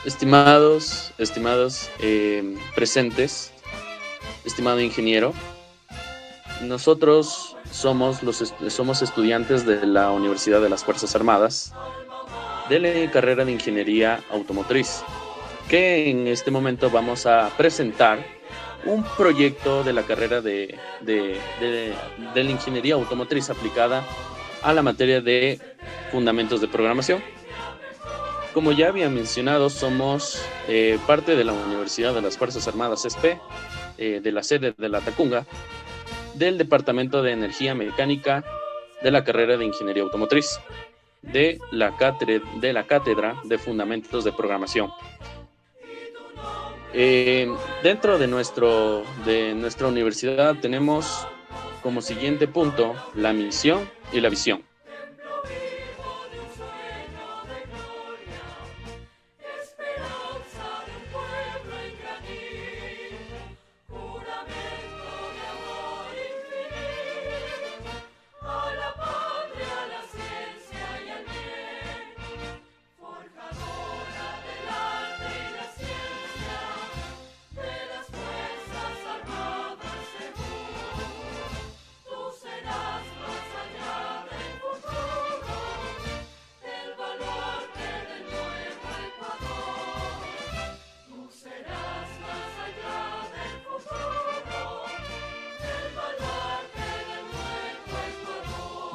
Estimados presentes, estimado ingeniero, nosotros somos estudiantes de la Universidad de las Fuerzas Armadas de la carrera de Ingeniería Automotriz, que en este momento vamos a presentar un proyecto de la carrera de la Ingeniería Automotriz aplicada a la materia de Fundamentos de Programación. Como ya había mencionado, somos parte de la Universidad de las Fuerzas Armadas ESPE, de la sede de la Tacunga, del Departamento de Energía Mecánica de la carrera de Ingeniería Automotriz, de la Cátedra de Fundamentos de Programación. Dentro de nuestra universidad tenemos como siguiente punto la misión y la visión.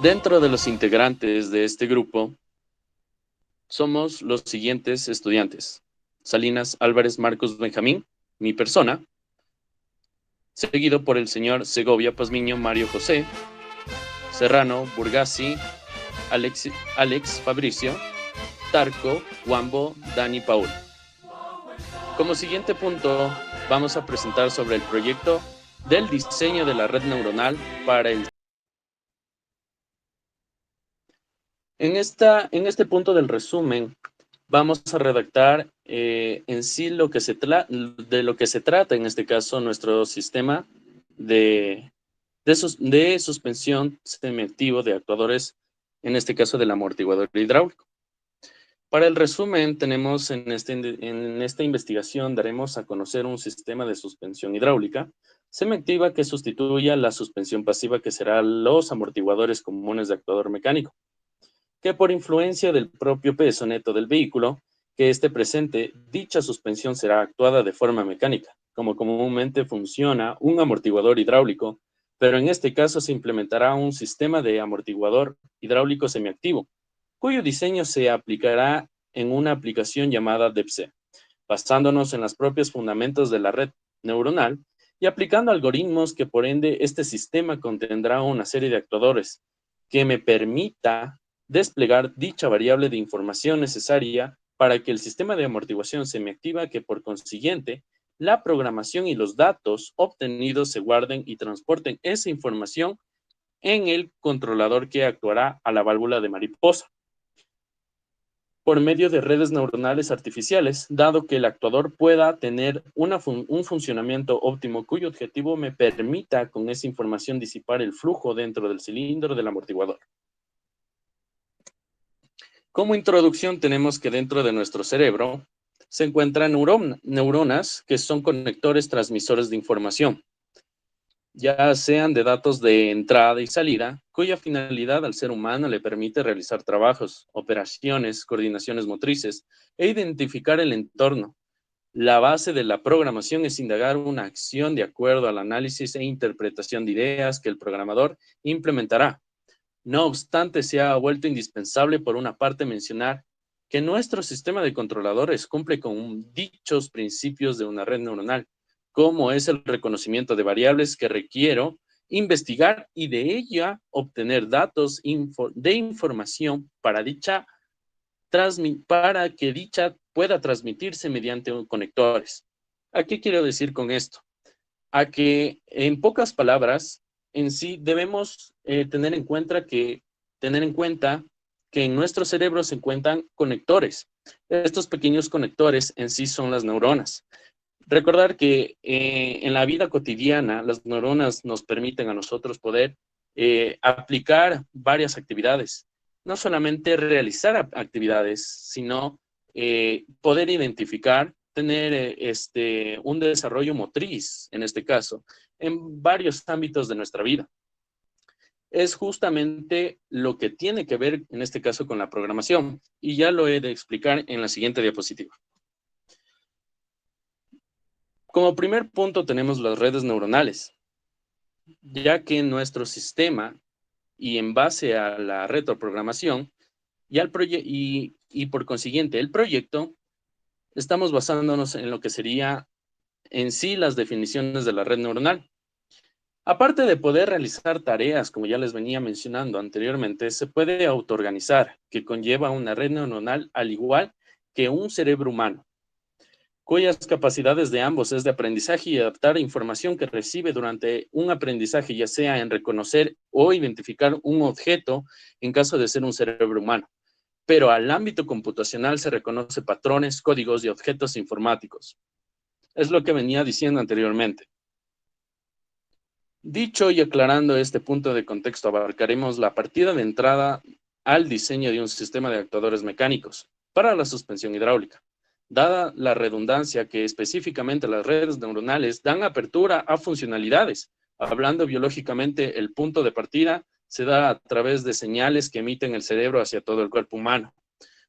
Dentro de los integrantes de este grupo somos los siguientes estudiantes: Salinas Álvarez Marcos Benjamín, mi persona, seguido por el señor Segovia Pazmiño Mario José, Serrano Burgasi, Alex Fabricio, Tarco, Wambo, Dani Paul. Como siguiente punto, vamos a presentar sobre el proyecto del diseño de la red neuronal para el... En este punto del resumen, vamos a redactar en sí de lo que se trata, en este caso, nuestro sistema de suspensión semiactivo de actuadores, en este caso del amortiguador hidráulico. Para el resumen, tenemos en esta investigación daremos a conocer un sistema de suspensión hidráulica semiactiva que sustituya la suspensión pasiva, que será los amortiguadores comunes de actuador mecánico, que por influencia del propio peso neto del vehículo que esté presente, dicha suspensión será actuada de forma mecánica, como comúnmente funciona un amortiguador hidráulico, pero en este caso se implementará un sistema de amortiguador hidráulico semiactivo, cuyo diseño se aplicará en una aplicación llamada DEPC, basándonos en los propios fundamentos de la red neuronal y aplicando algoritmos que por ende este sistema contendrá una serie de actuadores que me permita desplegar dicha variable de información necesaria para que el sistema de amortiguación semiactiva, que por consiguiente la programación y los datos obtenidos se guarden y transporten esa información en el controlador que actuará a la válvula de mariposa por medio de redes neuronales artificiales, dado que el actuador pueda tener un funcionamiento óptimo cuyo objetivo me permita con esa información disipar el flujo dentro del cilindro del amortiguador. Como introducción tenemos que dentro de nuestro cerebro se encuentran neuronas que son conectores transmisores de información, ya sean de datos de entrada y salida, cuya finalidad al ser humano le permite realizar trabajos, operaciones, coordinaciones motrices e identificar el entorno. La base de la programación es indagar una acción de acuerdo al análisis e interpretación de ideas que el programador implementará. No obstante, se ha vuelto indispensable por una parte mencionar que nuestro sistema de controladores cumple con dichos principios de una red neuronal, como es el reconocimiento de variables que requiero investigar y de ella obtener datos de información para que dicha pueda transmitirse mediante conectores. ¿A qué quiero decir con esto? A que, en pocas palabras, en sí debemos tener en cuenta que en nuestro cerebro se encuentran conectores. Estos pequeños conectores en sí son las neuronas. Recordar que en la vida cotidiana las neuronas nos permiten a nosotros poder aplicar varias actividades. No solamente realizar actividades, sino poder identificar, tener un desarrollo motriz, en este caso, en varios ámbitos de nuestra vida. Es justamente lo que tiene que ver, en este caso, con la programación, y ya lo he de explicar en la siguiente diapositiva. Como primer punto tenemos las redes neuronales, ya que nuestro sistema, y en base a la retroprogramación, y por consiguiente el proyecto, estamos basándonos en lo que sería en sí las definiciones de la red neuronal. Aparte de poder realizar tareas, como ya les venía mencionando anteriormente, se puede autoorganizar, que conlleva una red neuronal al igual que un cerebro humano, cuyas capacidades de ambos es de aprendizaje y adaptar información que recibe durante un aprendizaje, ya sea en reconocer o identificar un objeto en caso de ser un cerebro humano. Pero al ámbito computacional se reconoce patrones, códigos y objetos informáticos. Es lo que venía diciendo anteriormente. Dicho y aclarando este punto de contexto, abarcaremos la partida de entrada al diseño de un sistema de actuadores mecánicos para la suspensión hidráulica. Dada la redundancia que específicamente las redes neuronales dan apertura a funcionalidades, hablando biológicamente, el punto de partida se da a través de señales que emiten el cerebro hacia todo el cuerpo humano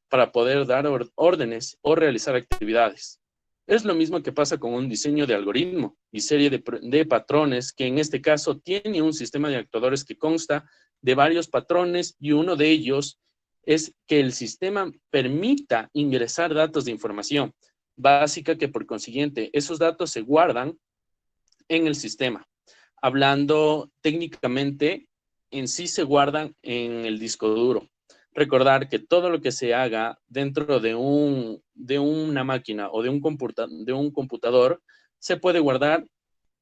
para poder dar órdenes o realizar actividades. Es lo mismo que pasa con un diseño de algoritmo y serie de patrones, que en este caso tiene un sistema de actuadores que consta de varios patrones, y uno de ellos es que el sistema permita ingresar datos de información básica, que por consiguiente esos datos se guardan en el sistema. Hablando técnicamente, en sí se guardan en el disco duro. Recordar que todo lo que se haga dentro de una máquina o de un computador se puede guardar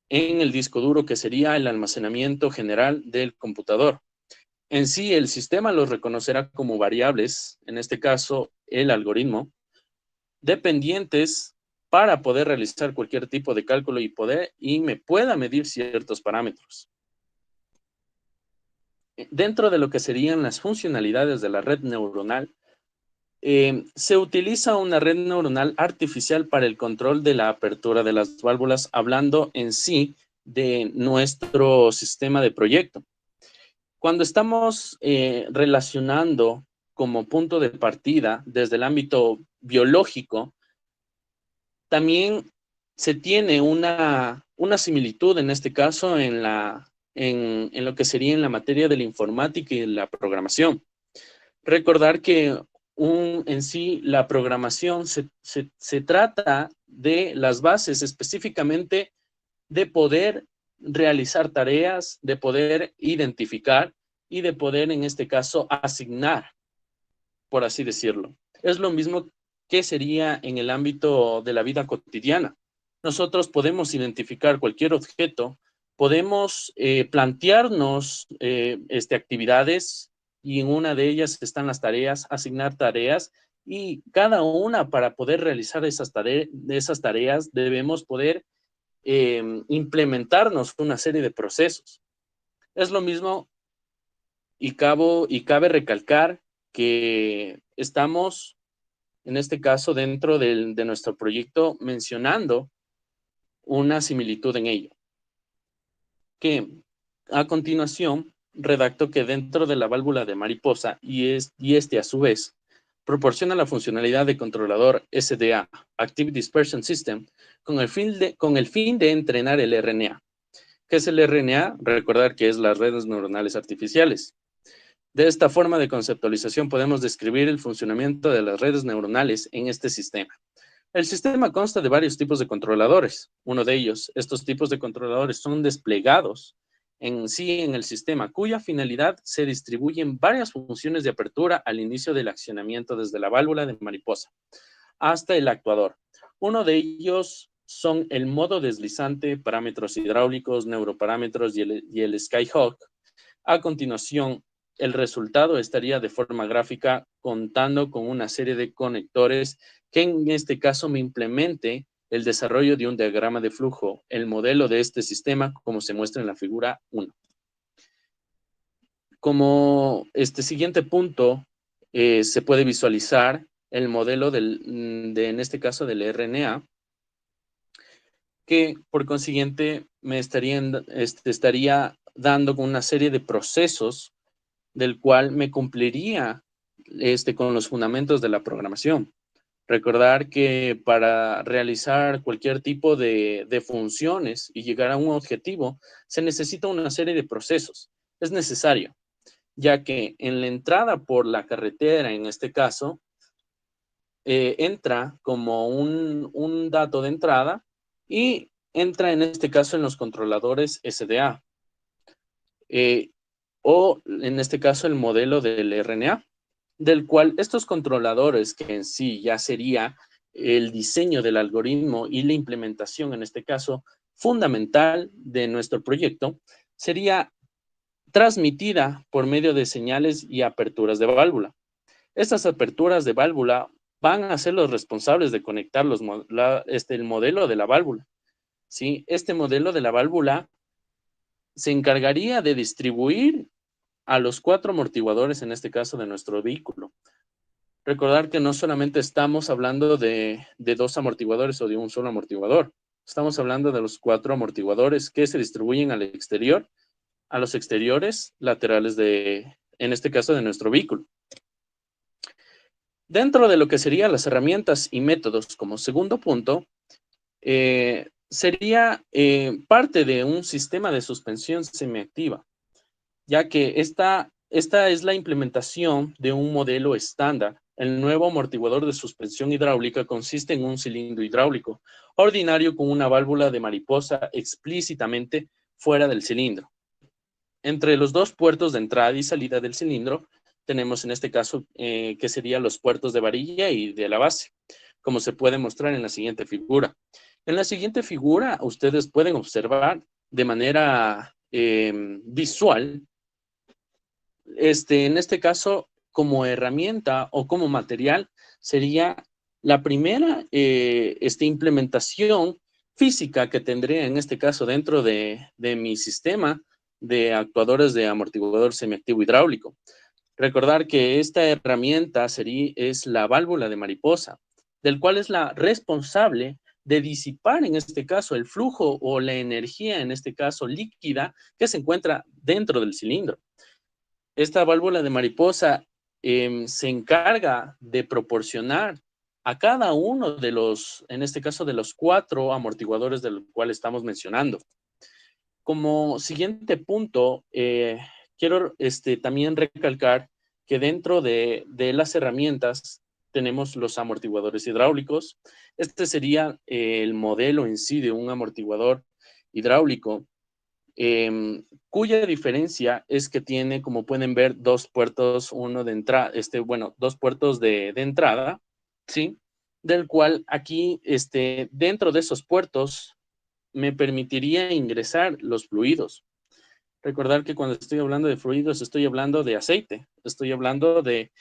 en el disco duro, que sería el almacenamiento general del computador. En sí, el sistema los reconocerá como variables, en este caso el algoritmo, dependientes para poder realizar cualquier tipo de cálculo y me pueda medir ciertos parámetros. Dentro de lo que serían las funcionalidades de la red neuronal, se utiliza una red neuronal artificial para el control de la apertura de las válvulas, hablando en sí de nuestro sistema de proyecto. Cuando estamos relacionando como punto de partida desde el ámbito biológico, también se tiene una similitud, en este caso, en lo que sería en la materia de la informática y la programación. Recordar que en sí la programación se trata de las bases específicamente de poder realizar tareas, de poder identificar y de poder, en este caso, asignar, por así decirlo. Es lo mismo que sería en el ámbito de la vida cotidiana. Nosotros podemos identificar cualquier objeto, podemos plantearnos actividades, y en una de ellas están las tareas, asignar tareas, y cada una, para poder realizar esas tareas debemos poder implementarnos una serie de procesos. Es lo mismo, y cabe recalcar que estamos, en este caso, dentro de nuestro proyecto, mencionando una similitud en ello. Que a continuación redacto que dentro de la válvula de mariposa, y a su vez proporciona la funcionalidad de controlador SDA, Active Dispersion System, con el fin de entrenar el RNA. ¿Qué es el RNA? Recordar que es las redes neuronales artificiales. De esta forma de conceptualización podemos describir el funcionamiento de las redes neuronales en este sistema. El sistema consta de varios tipos de controladores. Uno de ellos, estos tipos de controladores son desplegados en sí en el sistema, cuya finalidad se distribuyen varias funciones de apertura al inicio del accionamiento, desde la válvula de mariposa hasta el actuador. Uno de ellos son el modo deslizante, parámetros hidráulicos, neuroparámetros y el Skyhawk. A continuación, el resultado estaría de forma gráfica, contando con una serie de conectores que en este caso me implemente el desarrollo de un diagrama de flujo, el modelo de este sistema, como se muestra en la figura 1. Como este siguiente punto se puede visualizar el modelo en este caso del RNA, que por consiguiente me estaría dando con una serie de procesos del cual me cumpliría con los fundamentos de la programación. Recordar que para realizar cualquier tipo de funciones y llegar a un objetivo, se necesita una serie de procesos. Es necesario, ya que en la entrada por la carretera, en este caso, entra como un dato de entrada y entra en este caso en los controladores SDA, o en este caso el modelo del RNA, del cual estos controladores, que en sí ya sería el diseño del algoritmo y la implementación, en este caso, fundamental de nuestro proyecto, sería transmitida por medio de señales y aperturas de válvula. Estas aperturas de válvula van a ser los responsables de conectar el modelo de la válvula, ¿sí? Este modelo de la válvula se encargaría de distribuir a los 4 amortiguadores, en este caso de nuestro vehículo. Recordar que no solamente estamos hablando de 2 amortiguadores o de un solo amortiguador, estamos hablando de los 4 amortiguadores que se distribuyen al exterior, a los exteriores laterales en este caso, de nuestro vehículo. Dentro de lo que serían las herramientas y métodos, como segundo punto, sería parte de un sistema de suspensión semiactiva, ya que esta es la implementación de un modelo estándar. El nuevo amortiguador de suspensión hidráulica consiste en un cilindro hidráulico ordinario con una válvula de mariposa explícitamente fuera del cilindro. Entre los 2 puertos de entrada y salida del cilindro, tenemos en este caso que serían los puertos de varilla y de la base, como se puede mostrar en la siguiente figura. En la siguiente figura, ustedes pueden observar de manera visual, en este caso, como herramienta o como material, sería la primera implementación física que tendré en este caso dentro de mi sistema de actuadores de amortiguador semiactivo hidráulico. Recordar que esta herramienta es la válvula de mariposa, del cual es la responsable de disipar en este caso el flujo o la energía, en este caso líquida, que se encuentra dentro del cilindro. Esta válvula de mariposa se encarga de proporcionar a cada uno de los, en este caso, de los 4 amortiguadores de los cuales estamos mencionando. Como siguiente punto, quiero también recalcar que dentro de las herramientas tenemos los amortiguadores hidráulicos. Este sería el modelo en sí de un amortiguador hidráulico, cuya diferencia es que tiene, como pueden ver, 2 puertos, uno de entrada, 2 puertos de entrada, ¿sí? Del cual aquí, dentro de esos puertos, me permitiría ingresar los fluidos. Recordar que cuando estoy hablando de fluidos, estoy hablando de aceite, estoy hablando de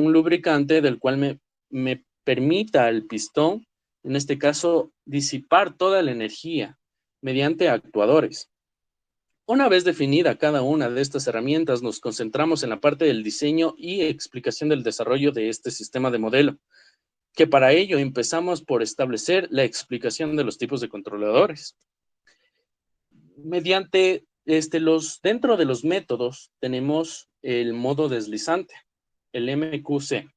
un lubricante del cual me permita al pistón, en este caso, disipar toda la energía mediante actuadores. Una vez definida cada una de estas herramientas, nos concentramos en la parte del diseño y explicación del desarrollo de este sistema de modelo, que para ello empezamos por establecer la explicación de los tipos de controladores. Mediante dentro de los métodos tenemos el modo deslizante, el MQC.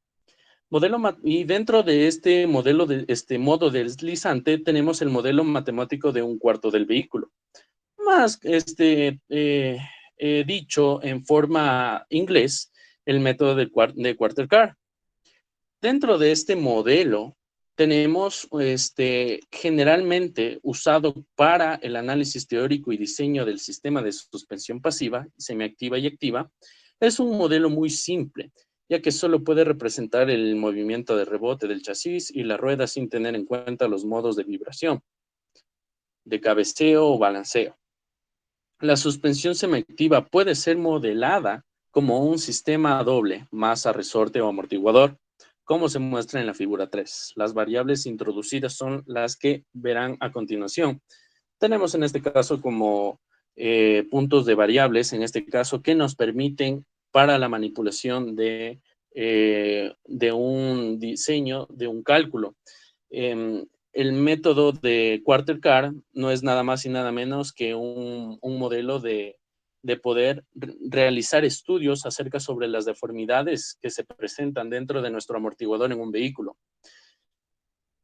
Y dentro de este modelo modo deslizante tenemos el modelo matemático de un cuarto del vehículo. Más dicho en forma inglés, el método de quarter car. Dentro de este modelo tenemos generalmente usado para el análisis teórico y diseño del sistema de suspensión pasiva, semiactiva y activa. Es un modelo muy simple, ya que solo puede representar el movimiento de rebote del chasis y la rueda sin tener en cuenta los modos de vibración, de cabeceo o balanceo. La suspensión semiactiva puede ser modelada como un sistema doble, masa, resorte o amortiguador, como se muestra en la figura 3. Las variables introducidas son las que verán a continuación. Tenemos en este caso como puntos de variables, en este caso, que nos permiten para la manipulación de de un diseño, de un cálculo. El método de Quarter-Carr no es nada más y nada menos que un modelo de poder realizar estudios acerca sobre las deformidades que se presentan dentro de nuestro amortiguador en un vehículo.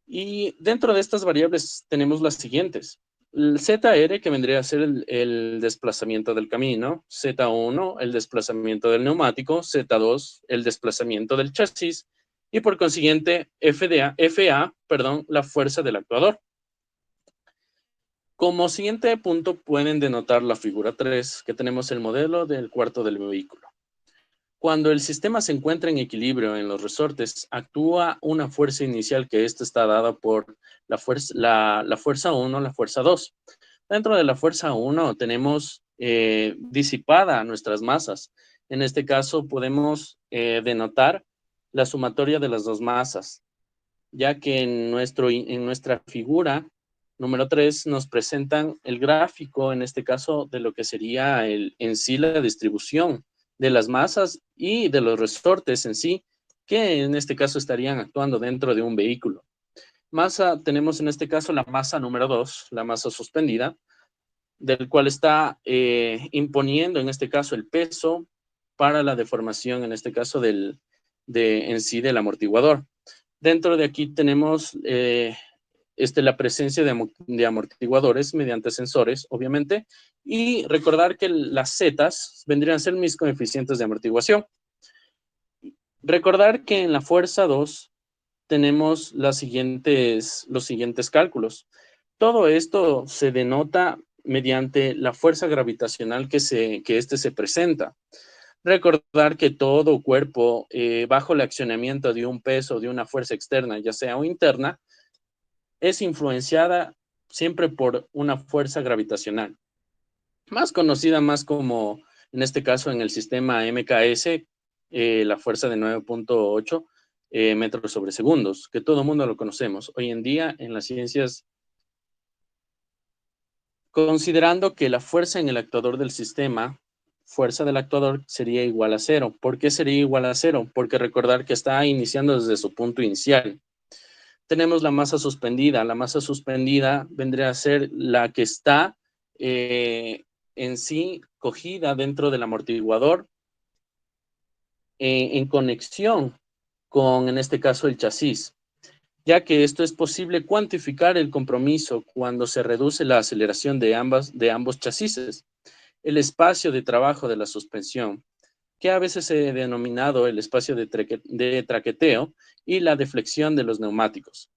Y dentro de estas variables tenemos las siguientes. El ZR, que vendría a ser el desplazamiento del camino, Z1, el desplazamiento del neumático, Z2, el desplazamiento del chasis, y por consiguiente, FA, la fuerza del actuador. Como siguiente punto pueden denotar la figura 3, que tenemos el modelo del cuarto del vehículo. Cuando el sistema se encuentra en equilibrio en los resortes, actúa una fuerza inicial que esta está dada por la fuerza 1, la fuerza 2. Dentro de la fuerza 1 tenemos disipada nuestras masas. En este caso podemos denotar la sumatoria de las dos masas, ya que en nuestra figura número 3 nos presentan el gráfico, en este caso, de lo que sería en sí la distribución de las masas y de los resortes en sí, que en este caso estarían actuando dentro de un vehículo. Masa, tenemos en este caso la masa número 2, la masa suspendida, del cual está imponiendo en este caso el peso para la deformación, en este caso en sí del amortiguador. Dentro de aquí tenemos la presencia de amortiguadores mediante sensores, obviamente, y recordar que las zetas vendrían a ser mis coeficientes de amortiguación. Recordar que en la fuerza 2 tenemos los siguientes cálculos. Todo esto se denota mediante la fuerza gravitacional que se presenta. Recordar que todo cuerpo bajo el accionamiento de un peso, de una fuerza externa, ya sea o interna, es influenciada siempre por una fuerza gravitacional, más conocida más como, en este caso, en el sistema MKS, la fuerza de 9.8 metros sobre segundos, que todo el mundo lo conocemos. Hoy en día, en las ciencias, considerando que la fuerza en el actuador del sistema, fuerza del actuador, sería igual a cero. ¿Por qué sería igual a cero? Porque recordar que está iniciando desde su punto inicial. Tenemos la masa suspendida. La masa suspendida vendría a ser la que está en sí cogida dentro del amortiguador en conexión con, en este caso, el chasis, ya que esto es posible cuantificar el compromiso cuando se reduce la aceleración de ambos chasis. El espacio de trabajo de la suspensión, que a veces se ha denominado el espacio de traqueteo, y la deflexión de los neumáticos.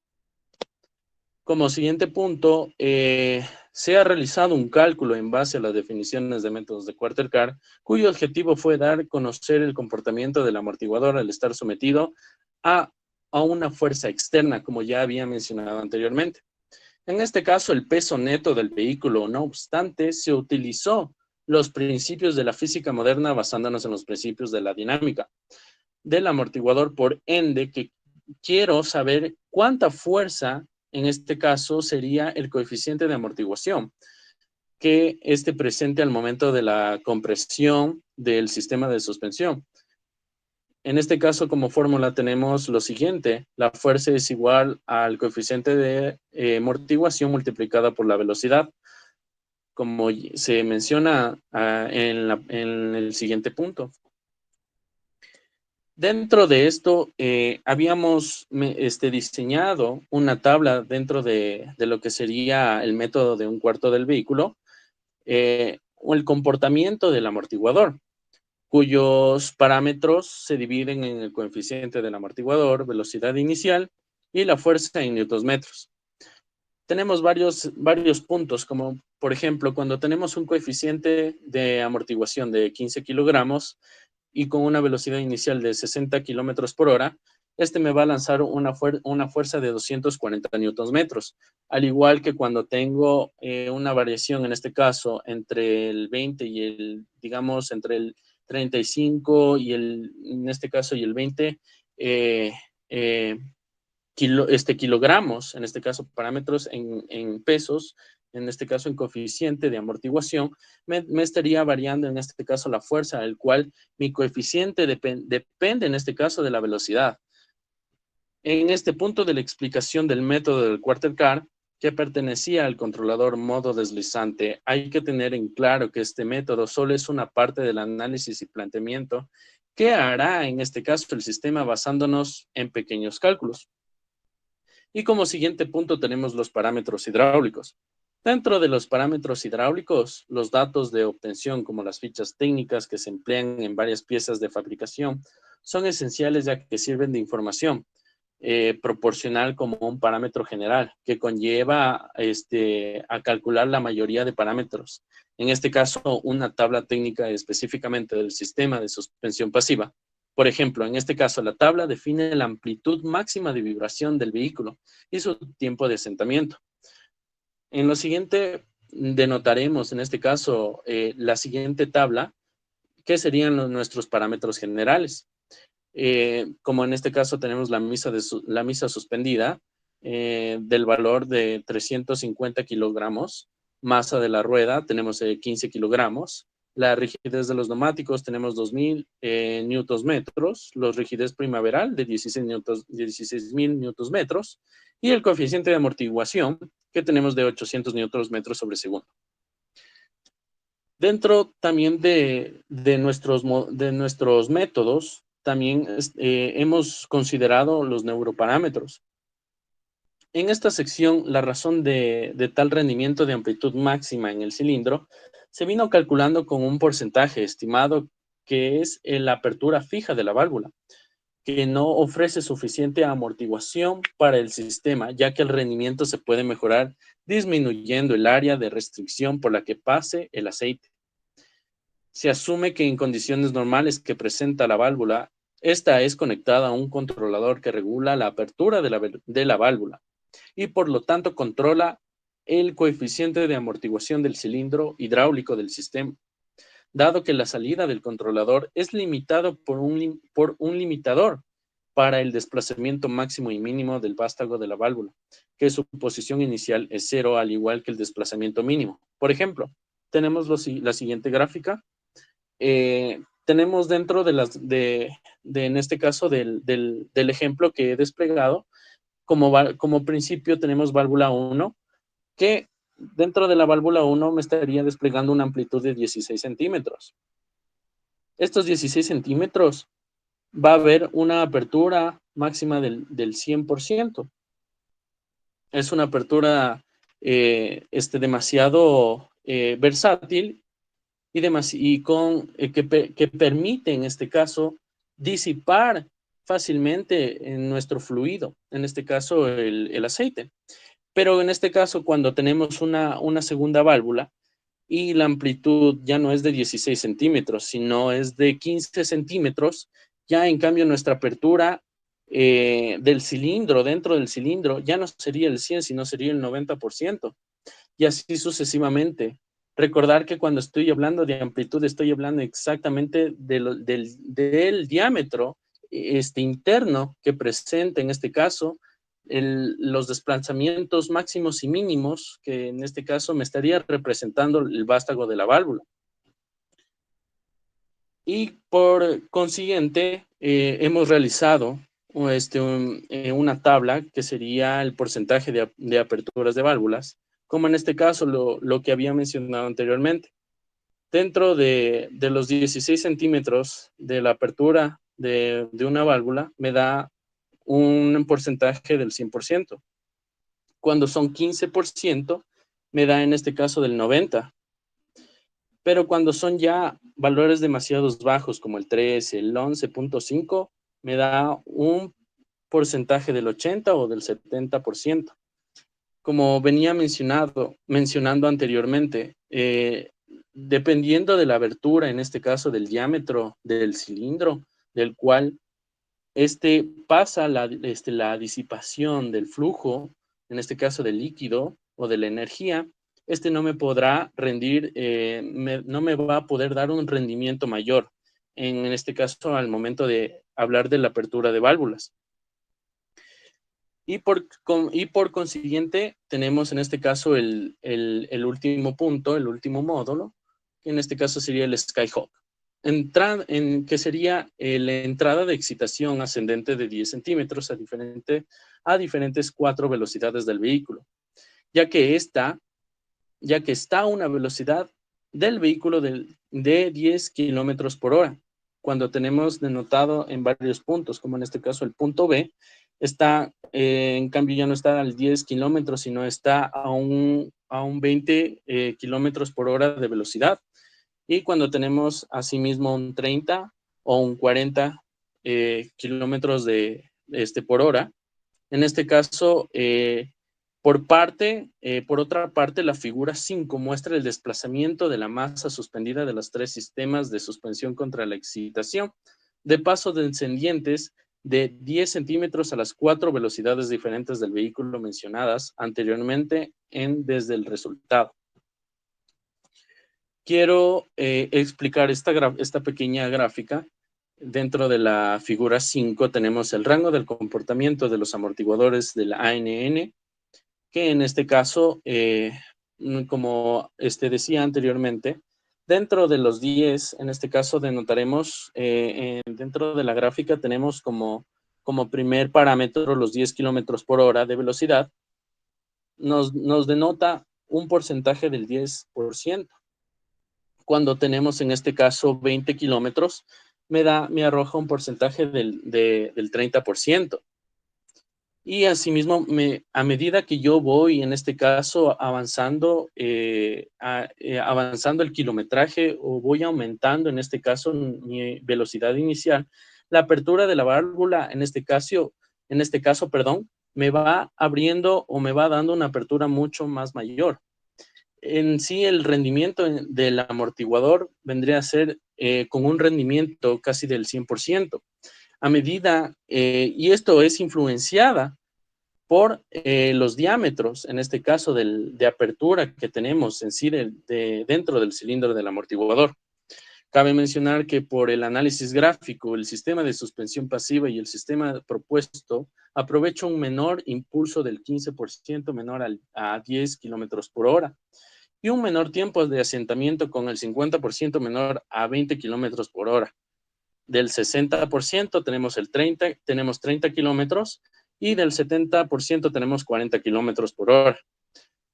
Como siguiente punto, se ha realizado un cálculo en base a las definiciones de métodos de Quarter-Carr, cuyo objetivo fue dar a conocer el comportamiento del amortiguador al estar sometido a una fuerza externa, como ya había mencionado anteriormente. En este caso, el peso neto del vehículo, no obstante, se utilizó los principios de la física moderna basándonos en los principios de la dinámica del amortiguador. Por ende, que quiero saber cuánta fuerza, en este caso, sería el coeficiente de amortiguación que esté presente al momento de la compresión del sistema de suspensión. En este caso, como fórmula tenemos lo siguiente: la fuerza es igual al coeficiente de amortiguación multiplicada por la velocidad, como se menciona en el siguiente punto. Dentro de esto, habíamos diseñado una tabla dentro de lo que sería el método de un cuarto del vehículo, o el comportamiento del amortiguador, cuyos parámetros se dividen en el coeficiente del amortiguador, velocidad inicial y la fuerza en newtonsmetros. Tenemos varios puntos, como por ejemplo, cuando tenemos un coeficiente de amortiguación de 15 kilogramos y con una velocidad inicial de 60 kilómetros por hora, me va a lanzar una fuerza de 240 newtonsmetros. Al igual que cuando tengo una variación, en este caso, entre el 20 y digamos, entre el 35 y en este caso, y el 20 kilogramos, en este caso parámetros en pesos, en este caso en coeficiente de amortiguación, me estaría variando en este caso la fuerza, el cual mi coeficiente depende en este caso de la velocidad. En este punto de la explicación del método del quarter car, que pertenecía al controlador modo deslizante, hay que tener en claro que este método solo es una parte del análisis y planteamiento que hará en este caso el sistema basándonos en pequeños cálculos. Y como siguiente punto tenemos los parámetros hidráulicos. Dentro de los parámetros hidráulicos, los datos de obtención como las fichas técnicas que se emplean en varias piezas de fabricación son esenciales ya que sirven de información proporcional como un parámetro general que conlleva a calcular la mayoría de parámetros. En este caso, una tabla técnica específicamente del sistema de suspensión pasiva. Por ejemplo, en este caso, la tabla define la amplitud máxima de vibración del vehículo y su tiempo de asentamiento. En lo siguiente, denotaremos en este caso la siguiente tabla, que serían nuestros parámetros generales. Como en este caso tenemos la misa suspendida del valor de 350 kilogramos, masa de la rueda tenemos 15 kilogramos, la rigidez de los neumáticos tenemos 2000 newtons metros, la rigidez primaveral de 16.000 newtons metros y el coeficiente de amortiguación que tenemos de 800 newtons metros sobre segundo. Dentro también de nuestros métodos, también hemos considerado los neuroparámetros. En esta sección, la razón de tal rendimiento de amplitud máxima en el cilindro se vino calculando con un porcentaje estimado que es la apertura fija de la válvula, que no ofrece suficiente amortiguación para el sistema, ya que el rendimiento se puede mejorar disminuyendo el área de restricción por la que pase el aceite. Se asume que en condiciones normales que presenta la válvula, esta es conectada a un controlador que regula la apertura de la válvula y por lo tanto controla el coeficiente de amortiguación del cilindro hidráulico del sistema. Dado que la salida del controlador es limitado por un limitador para el desplazamiento máximo y mínimo del vástago de la válvula, que su posición inicial es 0, al igual que el desplazamiento mínimo. Por ejemplo, tenemos la siguiente gráfica. Tenemos dentro en este caso del ejemplo que he desplegado, como principio tenemos válvula 1, que dentro de la válvula 1 me estaría desplegando una amplitud de 16 centímetros. Estos 16 centímetros va a haber una apertura máxima del 100%. Es una apertura demasiado versátil que permite en este caso disipar fácilmente en nuestro fluido, en este caso el aceite. Pero en este caso, cuando tenemos una segunda válvula y la amplitud ya no es de 16 centímetros, sino es de 15 centímetros, ya en cambio nuestra apertura del cilindro, dentro del cilindro, ya no sería el 100, sino sería el 90%, y así sucesivamente. Recordar que cuando estoy hablando de amplitud, estoy hablando exactamente del diámetro interno que presenta en este caso los desplazamientos máximos y mínimos, que en este caso me estaría representando el vástago de la válvula. Y por consiguiente, hemos realizado una tabla que sería el porcentaje de aperturas de válvulas, como en este caso lo que había mencionado anteriormente. Dentro de los 16 centímetros de la apertura de una válvula, me da un porcentaje del 100%. Cuando son 15%, me da en este caso del 90%. Pero cuando son ya valores demasiado bajos, como el 13, el 11.5, me da un porcentaje del 80 o del 70%. Como venía mencionando anteriormente, dependiendo de la abertura, en este caso del diámetro del cilindro, del cual pasa la disipación del flujo, en este caso del líquido o de la energía, no me podrá rendir, no me va a poder dar un rendimiento mayor, en este caso al momento de hablar de la apertura de válvulas. Y por consiguiente, tenemos en este caso el último punto, el último módulo, que en este caso sería el Skyhawk, que sería la entrada de excitación ascendente de 10 centímetros a diferentes 4 velocidades del vehículo, ya que está a una velocidad del vehículo de 10 kilómetros por hora. Cuando tenemos denotado en varios puntos, como en este caso el punto B, está, en cambio ya no está al 10 kilómetros, sino está a un 20 kilómetros por hora de velocidad. Y cuando tenemos asimismo un 30 o un 40 kilómetros por hora, en este caso, por otra parte, la figura 5 muestra el desplazamiento de la masa suspendida de los 3 sistemas de suspensión contra la excitación de pasos descendientes de 10 centímetros a las 4 velocidades diferentes del vehículo mencionadas anteriormente desde el resultado. Quiero explicar esta pequeña gráfica. Dentro de la figura 5 tenemos el rango del comportamiento de los amortiguadores del ANN, que en este caso, como decía anteriormente, dentro de los 10, en este caso denotaremos, dentro de la gráfica tenemos como primer parámetro los 10 kilómetros por hora de velocidad, nos denota un porcentaje del 10%. Cuando tenemos en este caso 20 kilómetros, me arroja un porcentaje del 30%. Y asimismo, a medida que yo voy, en este caso, avanzando el kilometraje o voy aumentando, en este caso, mi velocidad inicial, la apertura de la válvula, en este caso, me va abriendo o me va dando una apertura mucho más mayor. En sí, el rendimiento del amortiguador vendría a ser con un rendimiento casi del 100%. A medida, y esto es influenciada por los diámetros, en este caso de apertura que tenemos en sí dentro del cilindro del amortiguador. Cabe mencionar que por el análisis gráfico, el sistema de suspensión pasiva y el sistema propuesto aprovecha un menor impulso del 15% menor a 10 kilómetros por hora y un menor tiempo de asentamiento con el 50% menor a 20 kilómetros por hora. Del 60% tenemos 30 kilómetros y del 70% tenemos 40 kilómetros por hora.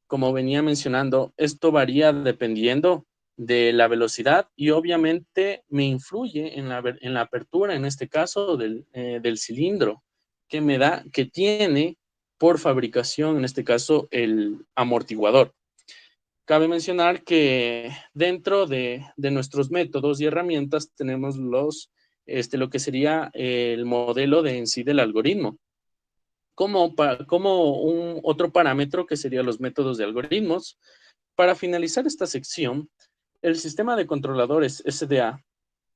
Como venía mencionando, esto varía dependiendo de la velocidad y obviamente me influye en la apertura, en este caso, del cilindro que tiene por fabricación, en este caso, el amortiguador. Cabe mencionar que dentro de nuestros métodos y herramientas tenemos lo que sería el modelo en sí del algoritmo, como otro parámetro que serían los métodos de algoritmos. Para finalizar esta sección, el sistema de controladores SDA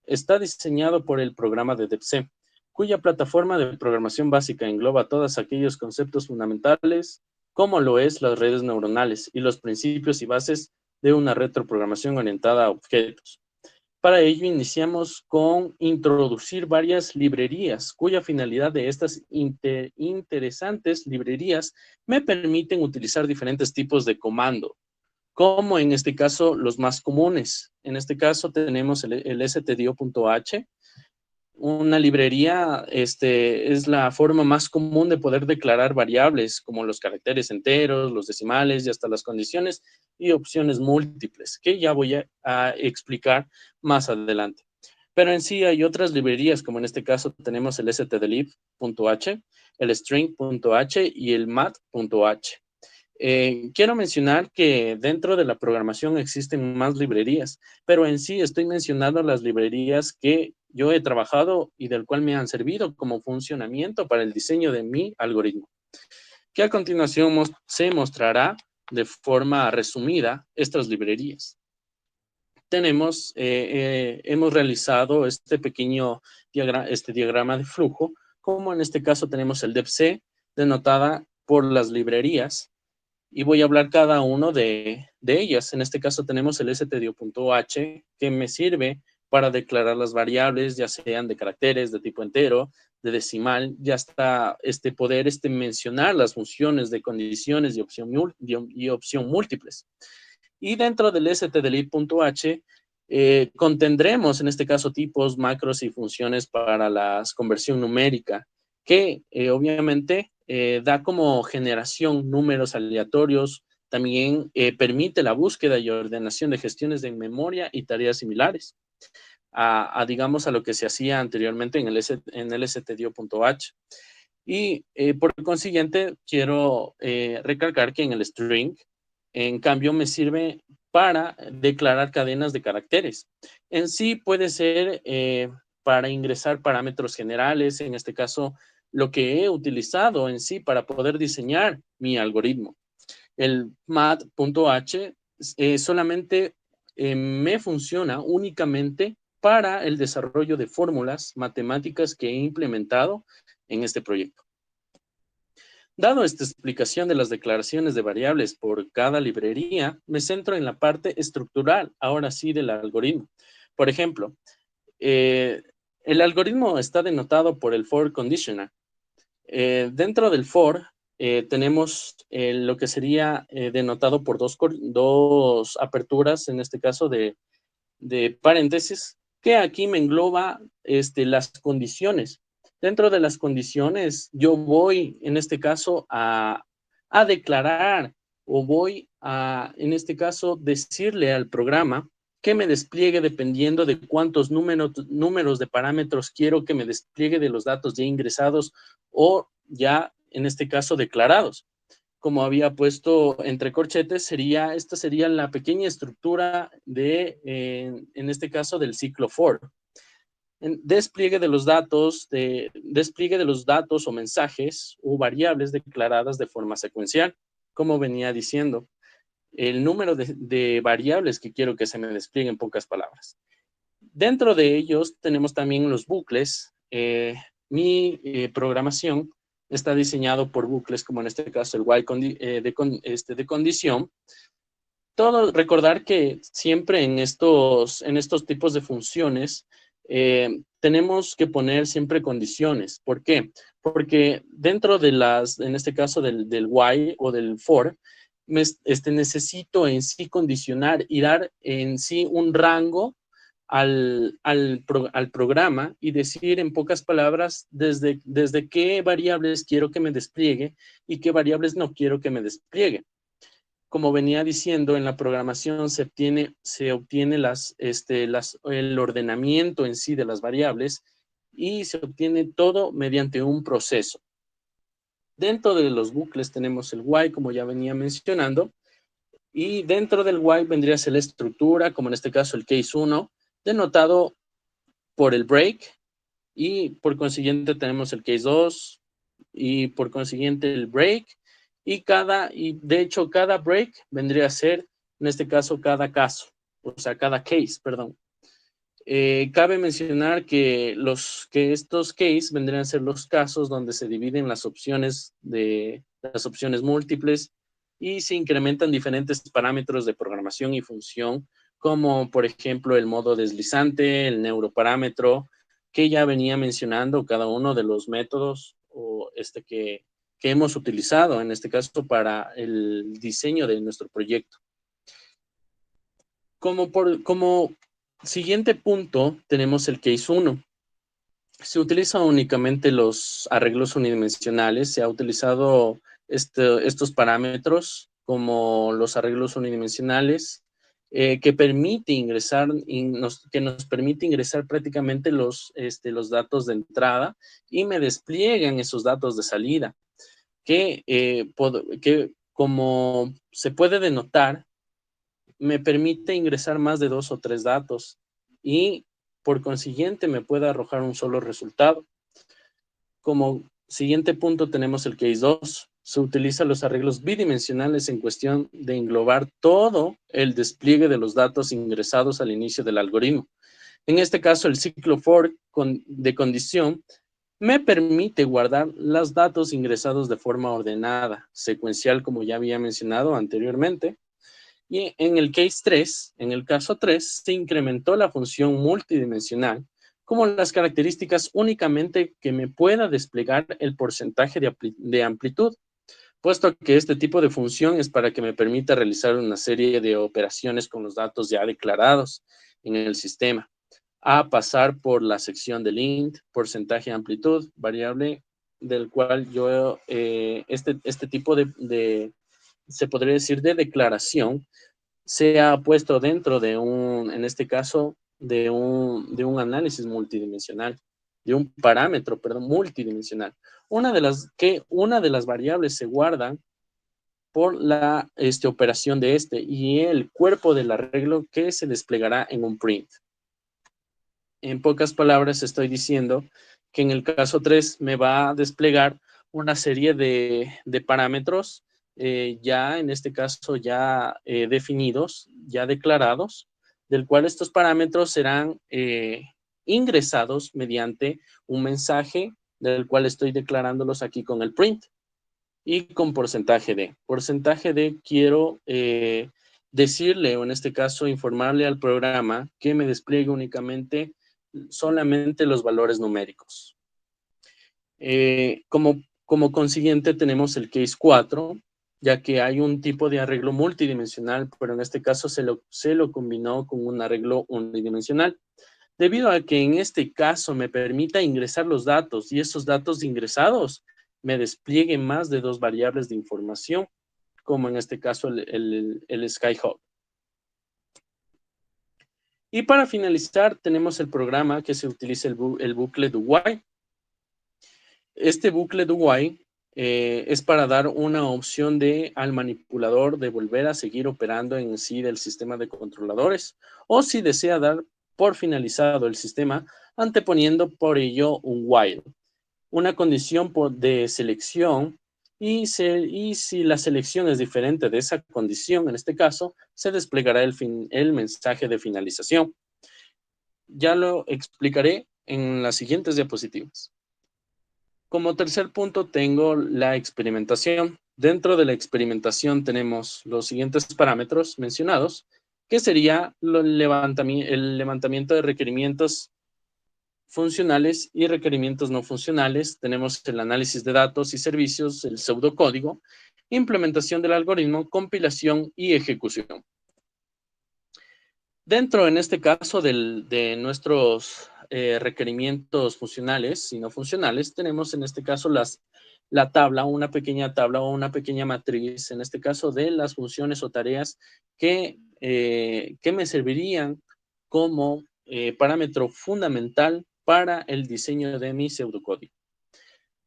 está diseñado por el programa de DEPC, cuya plataforma de programación básica engloba todos aquellos conceptos fundamentales, como lo es las redes neuronales y los principios y bases de una retroprogramación orientada a objetos. Para ello iniciamos con introducir varias librerías, cuya finalidad de estas interesantes librerías me permiten utilizar diferentes tipos de comando, como en este caso los más comunes. En este caso tenemos el stdio.h. Una librería es la forma más común de poder declarar variables como los caracteres enteros, los decimales y hasta las condiciones y opciones múltiples, que ya voy a explicar más adelante. Pero en sí hay otras librerías, como en este caso tenemos el stdlib.h, el string.h y el mat.h. Quiero mencionar que dentro de la programación existen más librerías, pero en sí estoy mencionando las librerías que yo he trabajado y del cual me han servido como funcionamiento para el diseño de mi algoritmo, que a continuación se mostrará de forma resumida estas librerías. Hemos realizado este pequeño diagrama de flujo, como en este caso tenemos el DEPC, denotada por las librerías, y voy a hablar cada uno de ellas. En este caso tenemos el stdio.h, que me sirve para declarar las variables, ya sean de caracteres, de tipo entero, de decimal, ya está poder mencionar las funciones de condiciones y opción múltiples. Y dentro del stdelete.h contendremos en este caso tipos, macros y funciones para la conversión numérica, que obviamente da como generación números aleatorios, también permite la búsqueda y ordenación de gestiones de memoria y tareas similares digamos, a lo que se hacía anteriormente en el stdio.h. Y por consiguiente, quiero recalcar que en el string, en cambio, me sirve para declarar cadenas de caracteres. En sí puede ser para ingresar parámetros generales, en este caso, lo que he utilizado en sí para poder diseñar mi algoritmo. El math.h solamente me funciona únicamente para el desarrollo de fórmulas matemáticas que he implementado en este proyecto. Dado esta explicación de las declaraciones de variables por cada librería, me centro en la parte estructural, ahora sí, del algoritmo. Por ejemplo, el algoritmo está denotado por el for conditioner. Dentro del for, tenemos lo que sería denotado por dos aperturas, en este caso de paréntesis, que aquí me engloba las condiciones. Dentro de las condiciones, yo voy, en este caso, a declarar o voy a, en este caso, decirle al programa que me despliegue dependiendo de cuántos números de parámetros quiero que me despliegue de los datos ya ingresados o ya, en este caso, declarados. Como había puesto entre corchetes, esta sería la pequeña estructura en este caso, del ciclo for. Despliegue de los datos o mensajes o variables declaradas de forma secuencial, como venía diciendo. El número de variables que quiero que se me desplieguen en pocas palabras. Dentro de ellos tenemos también los bucles. Mi programación está diseñado por bucles, como en este caso el while de condición. Recordar que siempre en estos tipos de funciones tenemos que poner siempre condiciones. ¿Por qué? Porque dentro de en este caso del while o del for, necesito en sí condicionar y dar en sí un rango al programa y decir en pocas palabras desde qué variables quiero que me despliegue y qué variables no quiero que me despliegue. Como venía diciendo, en la programación se obtiene el ordenamiento en sí de las variables y se obtiene todo mediante un proceso. Dentro de los bucles tenemos el while, como ya venía mencionando, y dentro del while vendría a ser la estructura, como en este caso el case 1, denotado por el break, y por consiguiente tenemos el case 2, y por consiguiente el break, y de hecho cada break vendría a ser, en este caso, cada caso, o sea, cada case, perdón. Cabe mencionar que estos cases vendrían a ser los casos donde se dividen las opciones múltiples y se incrementan diferentes parámetros de programación y función, como por ejemplo el modo deslizante, el neuroparámetro, que ya venía mencionando cada uno de los métodos que hemos utilizado, en este caso, para el diseño de nuestro proyecto. Como siguiente punto, tenemos el case 1. Se utilizan únicamente los arreglos unidimensionales. Se ha utilizado estos parámetros como los arreglos unidimensionales que nos permite ingresar prácticamente los datos de entrada y me despliegan esos datos de salida que como se puede denotar, me permite ingresar más de 2 o 3 datos y por consiguiente me puede arrojar un solo resultado. Como siguiente punto tenemos el case 2. Se utilizan los arreglos bidimensionales en cuestión de englobar todo el despliegue de los datos ingresados al inicio del algoritmo. En este caso, el ciclo for de condición me permite guardar los datos ingresados de forma ordenada, secuencial, como ya había mencionado anteriormente, Y en el case 3, en el caso 3, se incrementó la función multidimensional como las características únicamente que me pueda desplegar el porcentaje de amplitud, puesto que este tipo de función es para que me permita realizar una serie de operaciones con los datos ya declarados en el sistema, a pasar por la sección del int, porcentaje de amplitud, variable del cual yo, este tipo se podría decir, de declaración, se ha puesto dentro de en este caso, de un análisis multidimensional, de un parámetro, perdón, multidimensional. Una de las variables se guardan por la operación de y el cuerpo del arreglo que se desplegará en un print. En pocas palabras, estoy diciendo que en el caso 3 me va a desplegar una serie de parámetros ya en este caso ya definidos, ya declarados, del cual estos parámetros serán ingresados mediante un mensaje del cual estoy declarándolos aquí con el print y con porcentaje de. Porcentaje de quiero decirle, o en este caso informarle al programa que me despliegue únicamente solamente los valores numéricos. Como consiguiente tenemos el case 4, ya que hay un tipo de arreglo multidimensional, pero en este caso se lo combinó con un arreglo unidimensional. Debido a que en este caso me permita ingresar los datos y esos datos ingresados me desplieguen más de 2 variables de información, como en este caso el Skyhawk. Y para finalizar, tenemos el programa que se utiliza el bucle do while. Este bucle do while es para dar una opción al manipulador de volver a seguir operando en sí del sistema de controladores, o si desea dar por finalizado el sistema, anteponiendo por ello un while, una condición de selección, y si la selección es diferente de esa condición, en este caso, se desplegará el mensaje de finalización. Ya lo explicaré en las siguientes diapositivas. Como tercer punto tengo la experimentación. Dentro de la experimentación tenemos los siguientes parámetros mencionados, que sería el levantamiento de requerimientos funcionales y requerimientos no funcionales. Tenemos el análisis de datos y servicios, el pseudocódigo, implementación del algoritmo, compilación y ejecución. Dentro, en este caso, de nuestros requerimientos funcionales y no funcionales, tenemos en este caso la tabla, una pequeña tabla o una pequeña matriz, en este caso de las funciones o tareas que me servirían como parámetro fundamental para el diseño de mi pseudocódigo.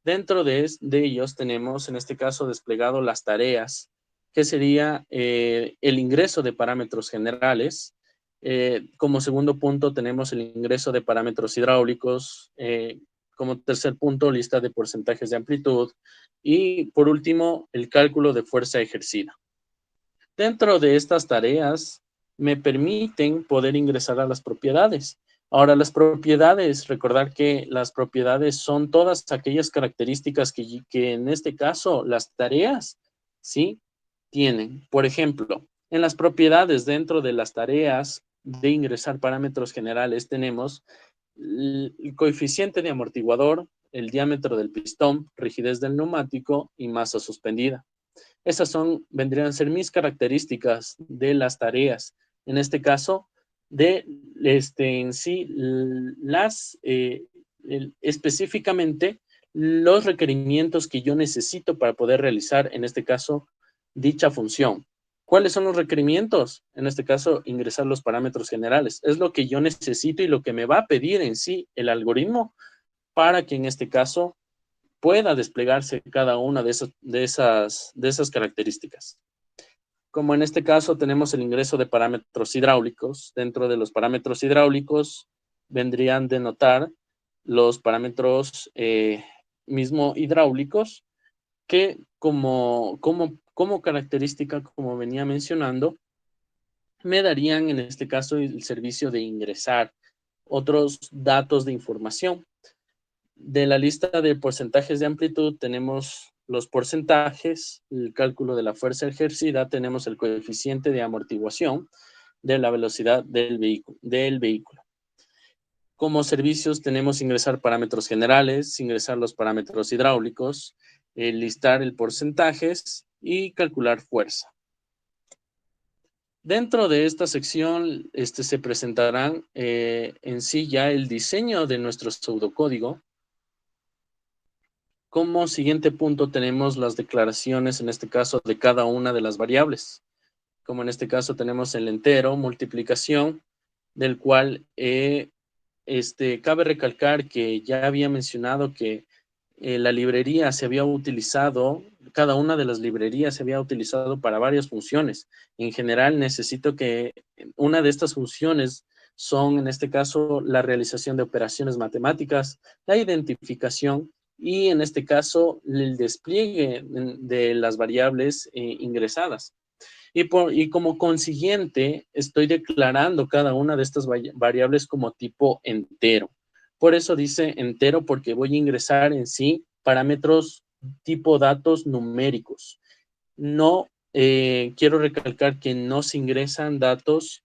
Dentro de ellos tenemos, en este caso, desplegado las tareas, que sería el ingreso de parámetros generales. Como segundo punto tenemos el ingreso de parámetros hidráulicos. Como tercer punto, lista de porcentajes de amplitud. Y por último, el cálculo de fuerza ejercida. Dentro de estas tareas me permiten poder ingresar a las propiedades. Ahora, las propiedades, recordar que las propiedades son todas aquellas características que en este caso las tareas, ¿sí?, tienen. Por ejemplo, en las propiedades dentro de las tareas de ingresar parámetros generales tenemos el coeficiente de amortiguador, el diámetro del pistón, rigidez del neumático y masa suspendida. Esas vendrían a ser mis características de las tareas. En este caso, en sí, específicamente los requerimientos que yo necesito para poder realizar, en este caso, dicha función. ¿Cuáles son los requerimientos? En este caso, ingresar los parámetros generales. Es lo que yo necesito y lo que me va a pedir en sí el algoritmo para que en este caso pueda desplegarse cada una de esas características. Como en este caso tenemos el ingreso de parámetros hidráulicos. Dentro de los parámetros hidráulicos vendrían a denotar los parámetros mismo hidráulicos que como característica, como venía mencionando, me darían en este caso el servicio de ingresar otros datos de información. De la lista de porcentajes de amplitud tenemos los porcentajes, el cálculo de la fuerza ejercida, tenemos el coeficiente de amortiguación de la velocidad del vehículo. Como servicios tenemos ingresar parámetros generales, ingresar los parámetros hidráulicos, listar el porcentajes y calcular fuerza. Dentro de esta sección se presentarán en sí ya el diseño de nuestro pseudocódigo. Como siguiente punto tenemos las declaraciones, en este caso, de cada una de las variables. Como en este caso tenemos el entero, multiplicación, del cual cabe recalcar que ya había mencionado que la librería se había utilizado, cada una de las librerías se había utilizado para varias funciones. En general necesito que una de estas funciones son, en este caso, la realización de operaciones matemáticas, la identificación y, en este caso, el despliegue de las variables ingresadas. Y como consiguiente, estoy declarando cada una de estas variables como tipo entero. Por eso dice entero, porque voy a ingresar en sí parámetros tipo datos numéricos. No, quiero recalcar que no se ingresan datos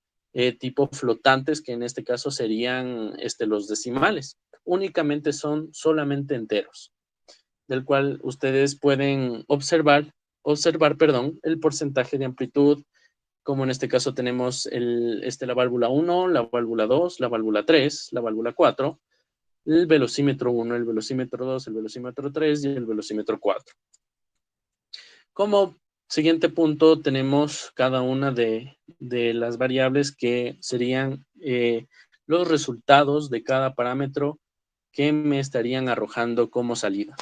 tipo flotantes, que en este caso serían los decimales. Únicamente son solamente enteros, del cual ustedes pueden observar, el porcentaje de amplitud, como en este caso tenemos la válvula 1, la válvula 2, la válvula 3, la válvula 4, el velocímetro 1, el velocímetro 2, el velocímetro 3 y el velocímetro 4. Como siguiente punto tenemos cada una de las variables que serían los resultados de cada parámetro que me estarían arrojando como salida.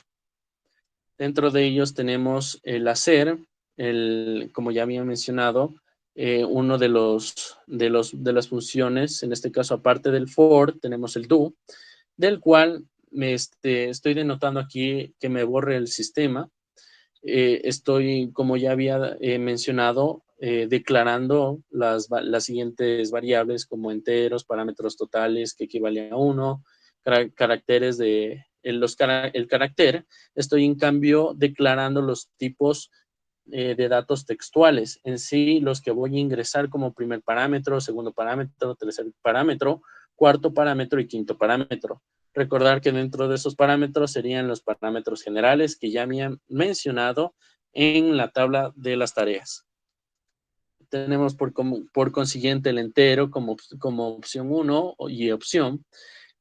Dentro de ellos tenemos el hacer, como ya había mencionado, uno de las funciones, en este caso aparte del for, tenemos el do, del cual estoy denotando aquí que me borre el sistema. Estoy, como ya había mencionado, declarando las siguientes variables como enteros, parámetros totales que equivalen a 1, caracteres de el carácter. Estoy en cambio declarando los tipos de datos textuales, en sí los que voy a ingresar como primer parámetro, segundo parámetro, tercer parámetro, cuarto parámetro y quinto parámetro. Recordar que dentro de esos parámetros serían los parámetros generales que ya me han mencionado en la tabla de las tareas. Tenemos por consiguiente el entero como opción 1 y opción.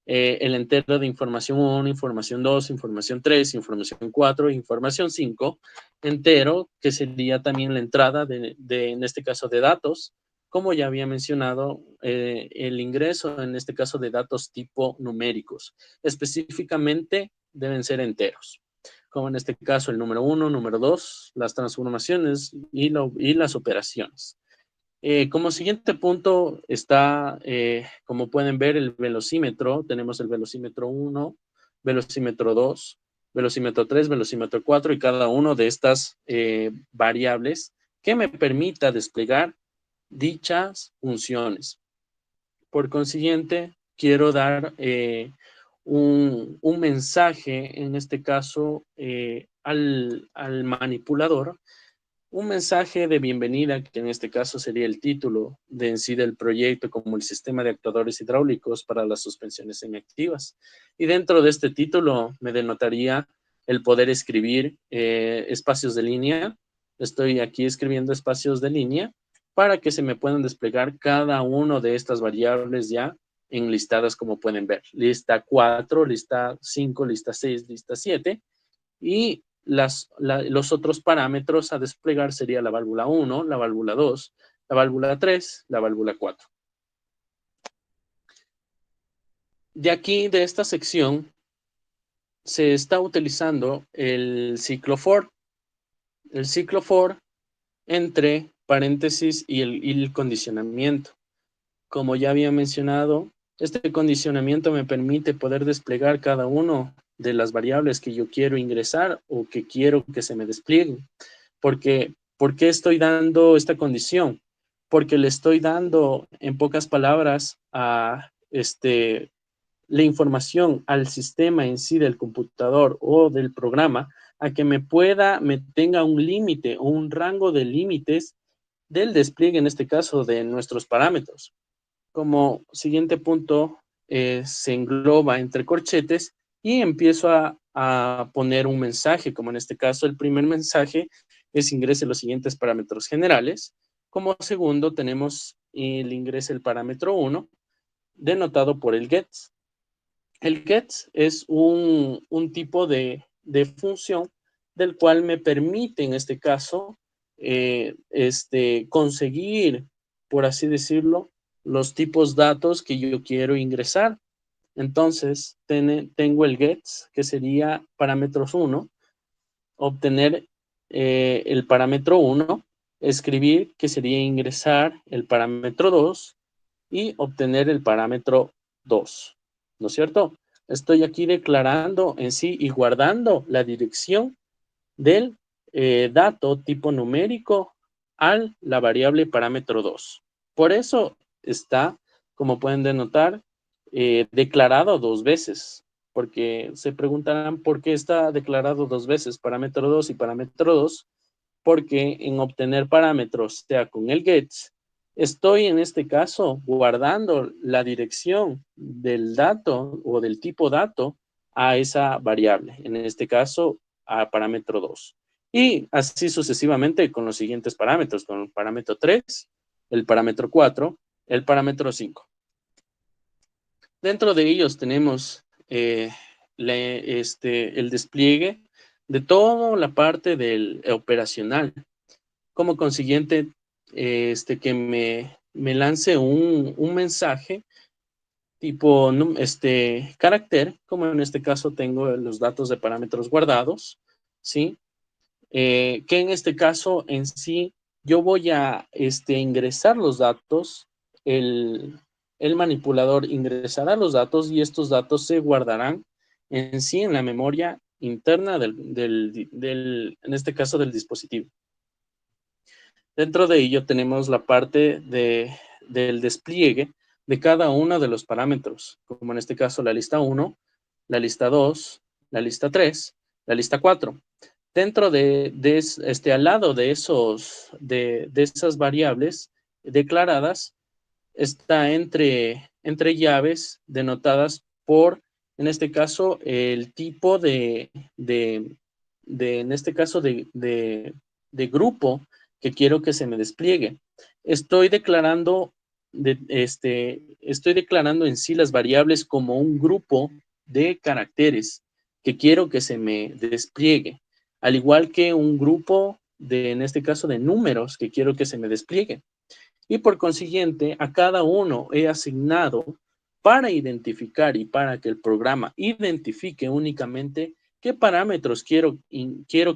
El entero de información 1, información 2, información 3, información 4, información 5, entero, que sería también la entrada en este caso, de datos, como ya había mencionado, el ingreso, en este caso, de datos tipo numéricos. Específicamente, deben ser enteros, como en este caso el número 1, número 2, las transformaciones y las operaciones. Como siguiente punto está, como pueden ver, el velocímetro. Tenemos el velocímetro 1, velocímetro 2, velocímetro 3, velocímetro 4 y cada uno de estas variables que me permita desplegar dichas funciones. Por consiguiente, quiero dar un mensaje, en este caso, al manipulador, un mensaje de bienvenida, que en este caso sería el título de en sí del proyecto, como el sistema de actuadores hidráulicos para las suspensiones semiactivas. Y dentro de este título me denotaría el poder escribir espacios de línea. Estoy aquí escribiendo espacios de línea para que se me puedan desplegar cada una de estas variables ya enlistadas, como pueden ver. Lista 4, lista 5, lista 6, lista 7. Y los otros parámetros a desplegar sería la válvula 1, la válvula 2, la válvula 3, la válvula 4. De aquí, de esta sección, se está utilizando el ciclo for. El ciclo for entre paréntesis y el condicionamiento. Como ya había mencionado, este condicionamiento me permite poder desplegar cada uno de las variables que yo quiero ingresar o que quiero que se me desplieguen. ¿Por qué estoy dando esta condición? Porque le estoy dando, en pocas palabras, a la información al sistema en sí del computador o del programa a que me tenga un límite o un rango de límites del despliegue, en este caso, de nuestros parámetros. Como siguiente punto, se engloba entre corchetes y empiezo a poner un mensaje, como en este caso el primer mensaje es ingrese los siguientes parámetros generales. Como segundo tenemos el ingrese el parámetro 1, denotado por el gets. El gets es un tipo de función del cual me permite, en este caso, conseguir, por así decirlo, los tipos datos que yo quiero ingresar. Entonces, tengo el gets, que sería parámetros 1, obtener el parámetro 1, escribir, que sería ingresar el parámetro 2 y obtener el parámetro 2, ¿no es cierto? Estoy aquí declarando en sí y guardando la dirección del dato tipo numérico a la variable parámetro 2. Por eso está, como pueden denotar, declarado dos veces, porque se preguntarán por qué está declarado dos veces, parámetro 2 y parámetro 2, porque en obtener parámetros, sea con el gets, estoy en este caso guardando la dirección del dato o del tipo dato a esa variable, en este caso a parámetro 2. Y así sucesivamente con los siguientes parámetros, con el parámetro 3, el parámetro 4, el parámetro 5. Dentro de ellos tenemos el despliegue de toda la parte del operacional. Como consiguiente, que me lance un mensaje tipo carácter, como en este caso tengo los datos de parámetros guardados, ¿sí? Que en este caso en sí yo voy a ingresar los datos, el manipulador ingresará los datos y estos datos se guardarán en sí en la memoria interna en este caso del dispositivo. Dentro de ello tenemos la parte del despliegue de cada uno de los parámetros, como en este caso la lista 1, la lista 2, la lista 3, la lista 4. Dentro al lado de esas variables declaradas, está entre llaves denotadas por, en este caso, el tipo en este caso, de grupo que quiero que se me despliegue. Estoy declarando en sí las variables como un grupo de caracteres que quiero que se me despliegue, al igual que un grupo en este caso, de números que quiero que se me despliegue. Y por consiguiente, a cada uno he asignado para identificar y para que el programa identifique únicamente qué parámetros quiero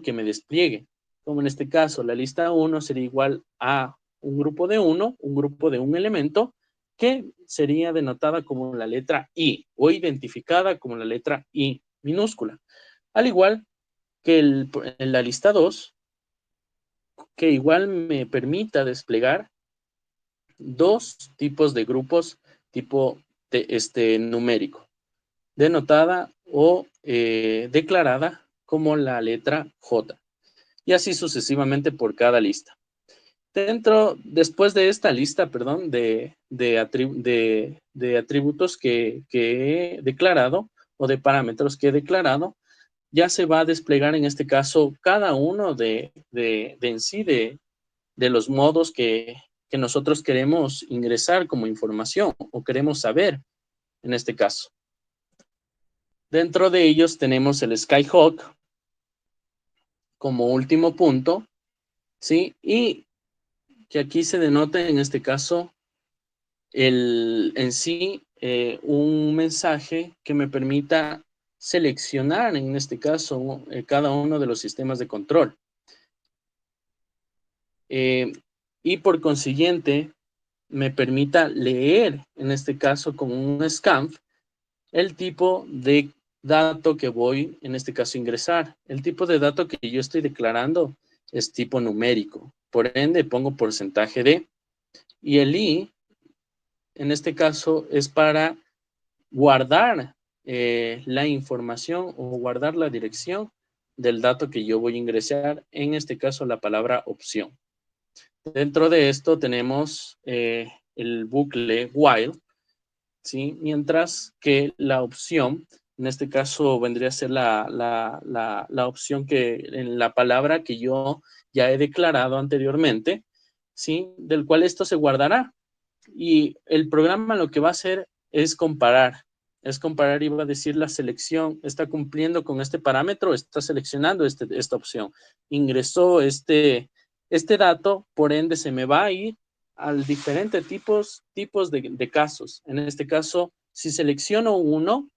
que me despliegue. Como en este caso, la lista 1 sería igual a un grupo de 1, un grupo de un elemento, que sería denotada como la letra I o identificada como la letra I minúscula. Al igual que en la lista 2, que igual me permita desplegar dos tipos de grupos tipo numérico, denotada o declarada como la letra J, y así sucesivamente por cada lista. Después de esta lista, perdón, de atributos que he declarado o de parámetros que he declarado, ya se va a desplegar en este caso cada uno en sí de los modos que nosotros queremos ingresar como información o queremos saber en este caso. Dentro de ellos tenemos el Skyhawk como último punto, ¿sí? Y que aquí se denota en este caso en sí un mensaje que me permita seleccionar en este caso cada uno de los sistemas de control. Y por consiguiente me permita leer, en este caso con un scanf, el tipo de dato que voy, en este caso, ingresar. El tipo de dato que yo estoy declarando es tipo numérico. Por ende, pongo porcentaje de. Y el I, en este caso, es para guardar la información o guardar la dirección del dato que yo voy a ingresar, en este caso la palabra opción. Dentro de esto tenemos el bucle while, ¿sí? Mientras que la opción, en este caso vendría a ser la opción que en la palabra que yo ya he declarado anteriormente, ¿sí? Del cual esto se guardará. Y el programa lo que va a hacer es comparar. Es comparar y va a decir la selección está cumpliendo con este parámetro, está seleccionando esta opción. Ingresó este dato, por ende se me va a ir al diferentes tipos de casos. En este caso, si selecciono uno,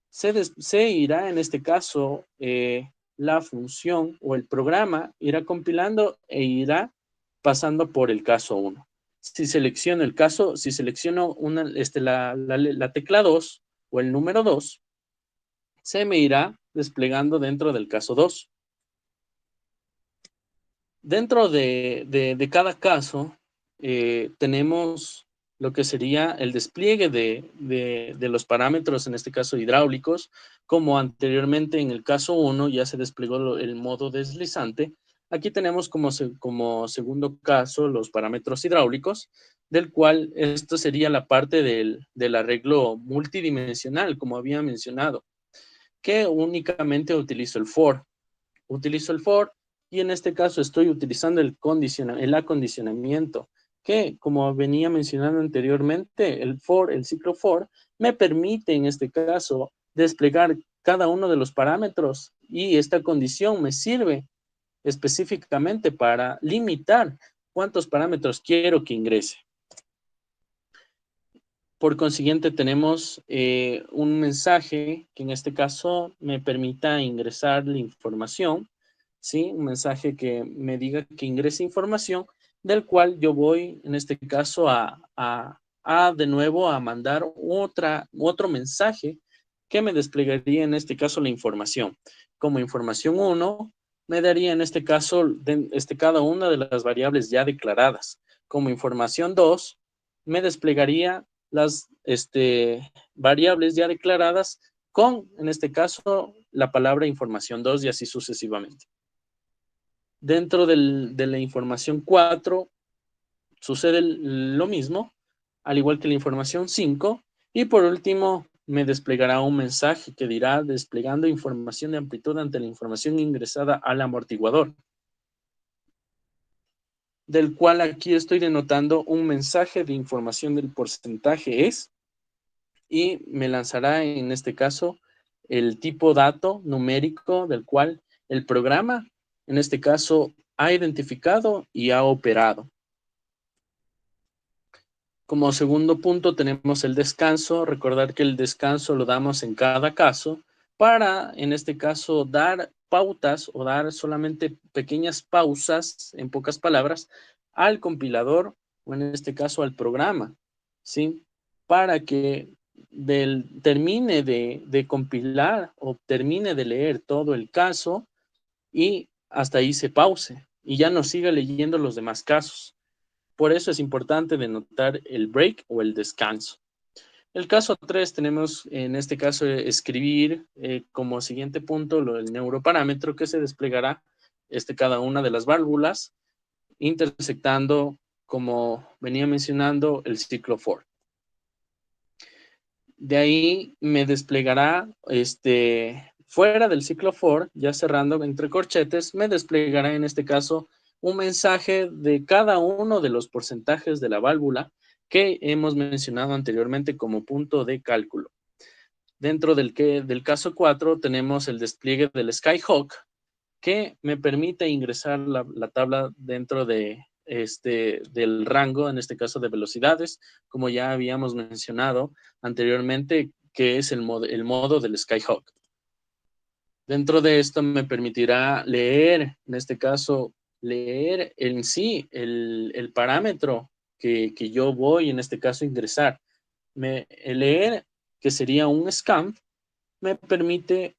se irá en este caso la función o el programa irá compilando e irá pasando por el caso 1. Si selecciono el caso, si selecciono la tecla 2 o el número 2, se me irá desplegando dentro del caso 2. Dentro de cada caso, tenemos lo que sería el despliegue de los parámetros, en este caso hidráulicos, como anteriormente en el caso 1 ya se desplegó el modo deslizante. Aquí tenemos como segundo caso los parámetros hidráulicos, del cual esto sería la parte del arreglo multidimensional, como había mencionado, que únicamente utilizo el for. Utilizo el for y en este caso estoy utilizando el acondicionamiento, que como venía mencionando anteriormente, el ciclo for, me permite en este caso desplegar cada uno de los parámetros y esta condición me sirve específicamente para limitar cuántos parámetros quiero que ingrese. Por consiguiente, tenemos un mensaje que en este caso me permita ingresar la información, ¿sí? Un mensaje que me diga que ingrese información, del cual yo voy, en este caso, de nuevo a mandar otro mensaje que me desplegaría, en este caso, la información. Como información 1, me daría, en este caso, cada una de las variables ya declaradas. Como información 2, me desplegaría las variables ya declaradas con, en este caso, la palabra información 2 y así sucesivamente. Dentro de la información 4 sucede lo mismo, al igual que la información 5, y por último me desplegará un mensaje que dirá desplegando información de amplitud ante la información ingresada al amortiguador, del cual aquí estoy denotando un mensaje de información del porcentaje es, y me lanzará en este caso el tipo dato numérico del cual el programa, en este caso, ha identificado y ha operado. Como segundo punto tenemos el descanso. Recordar que el descanso lo damos en cada caso para, en este caso, dar pautas o dar solamente pequeñas pausas, en pocas palabras, al compilador o en este caso al programa, ¿sí? Para que termine de compilar o termine de leer todo el caso y hasta ahí se pause y ya no siga leyendo los demás casos. Por eso es importante denotar el break o el descanso. El caso 3 tenemos en este caso escribir como siguiente punto el neuroparámetro que se desplegará cada una de las válvulas intersectando, como venía mencionando, el ciclo for. De ahí me desplegará fuera del ciclo for, ya cerrando entre corchetes, me desplegará en este caso un mensaje de cada uno de los porcentajes de la válvula que hemos mencionado anteriormente como punto de cálculo. Dentro del caso 4 tenemos el despliegue del Skyhawk, que me permite ingresar la tabla dentro del rango, en este caso de velocidades, como ya habíamos mencionado anteriormente, que es el modo del Skyhawk. Dentro de esto me permitirá leer, en este caso, leer en sí el parámetro que yo voy, en este caso, ingresar. Leer, que sería un scan, me permite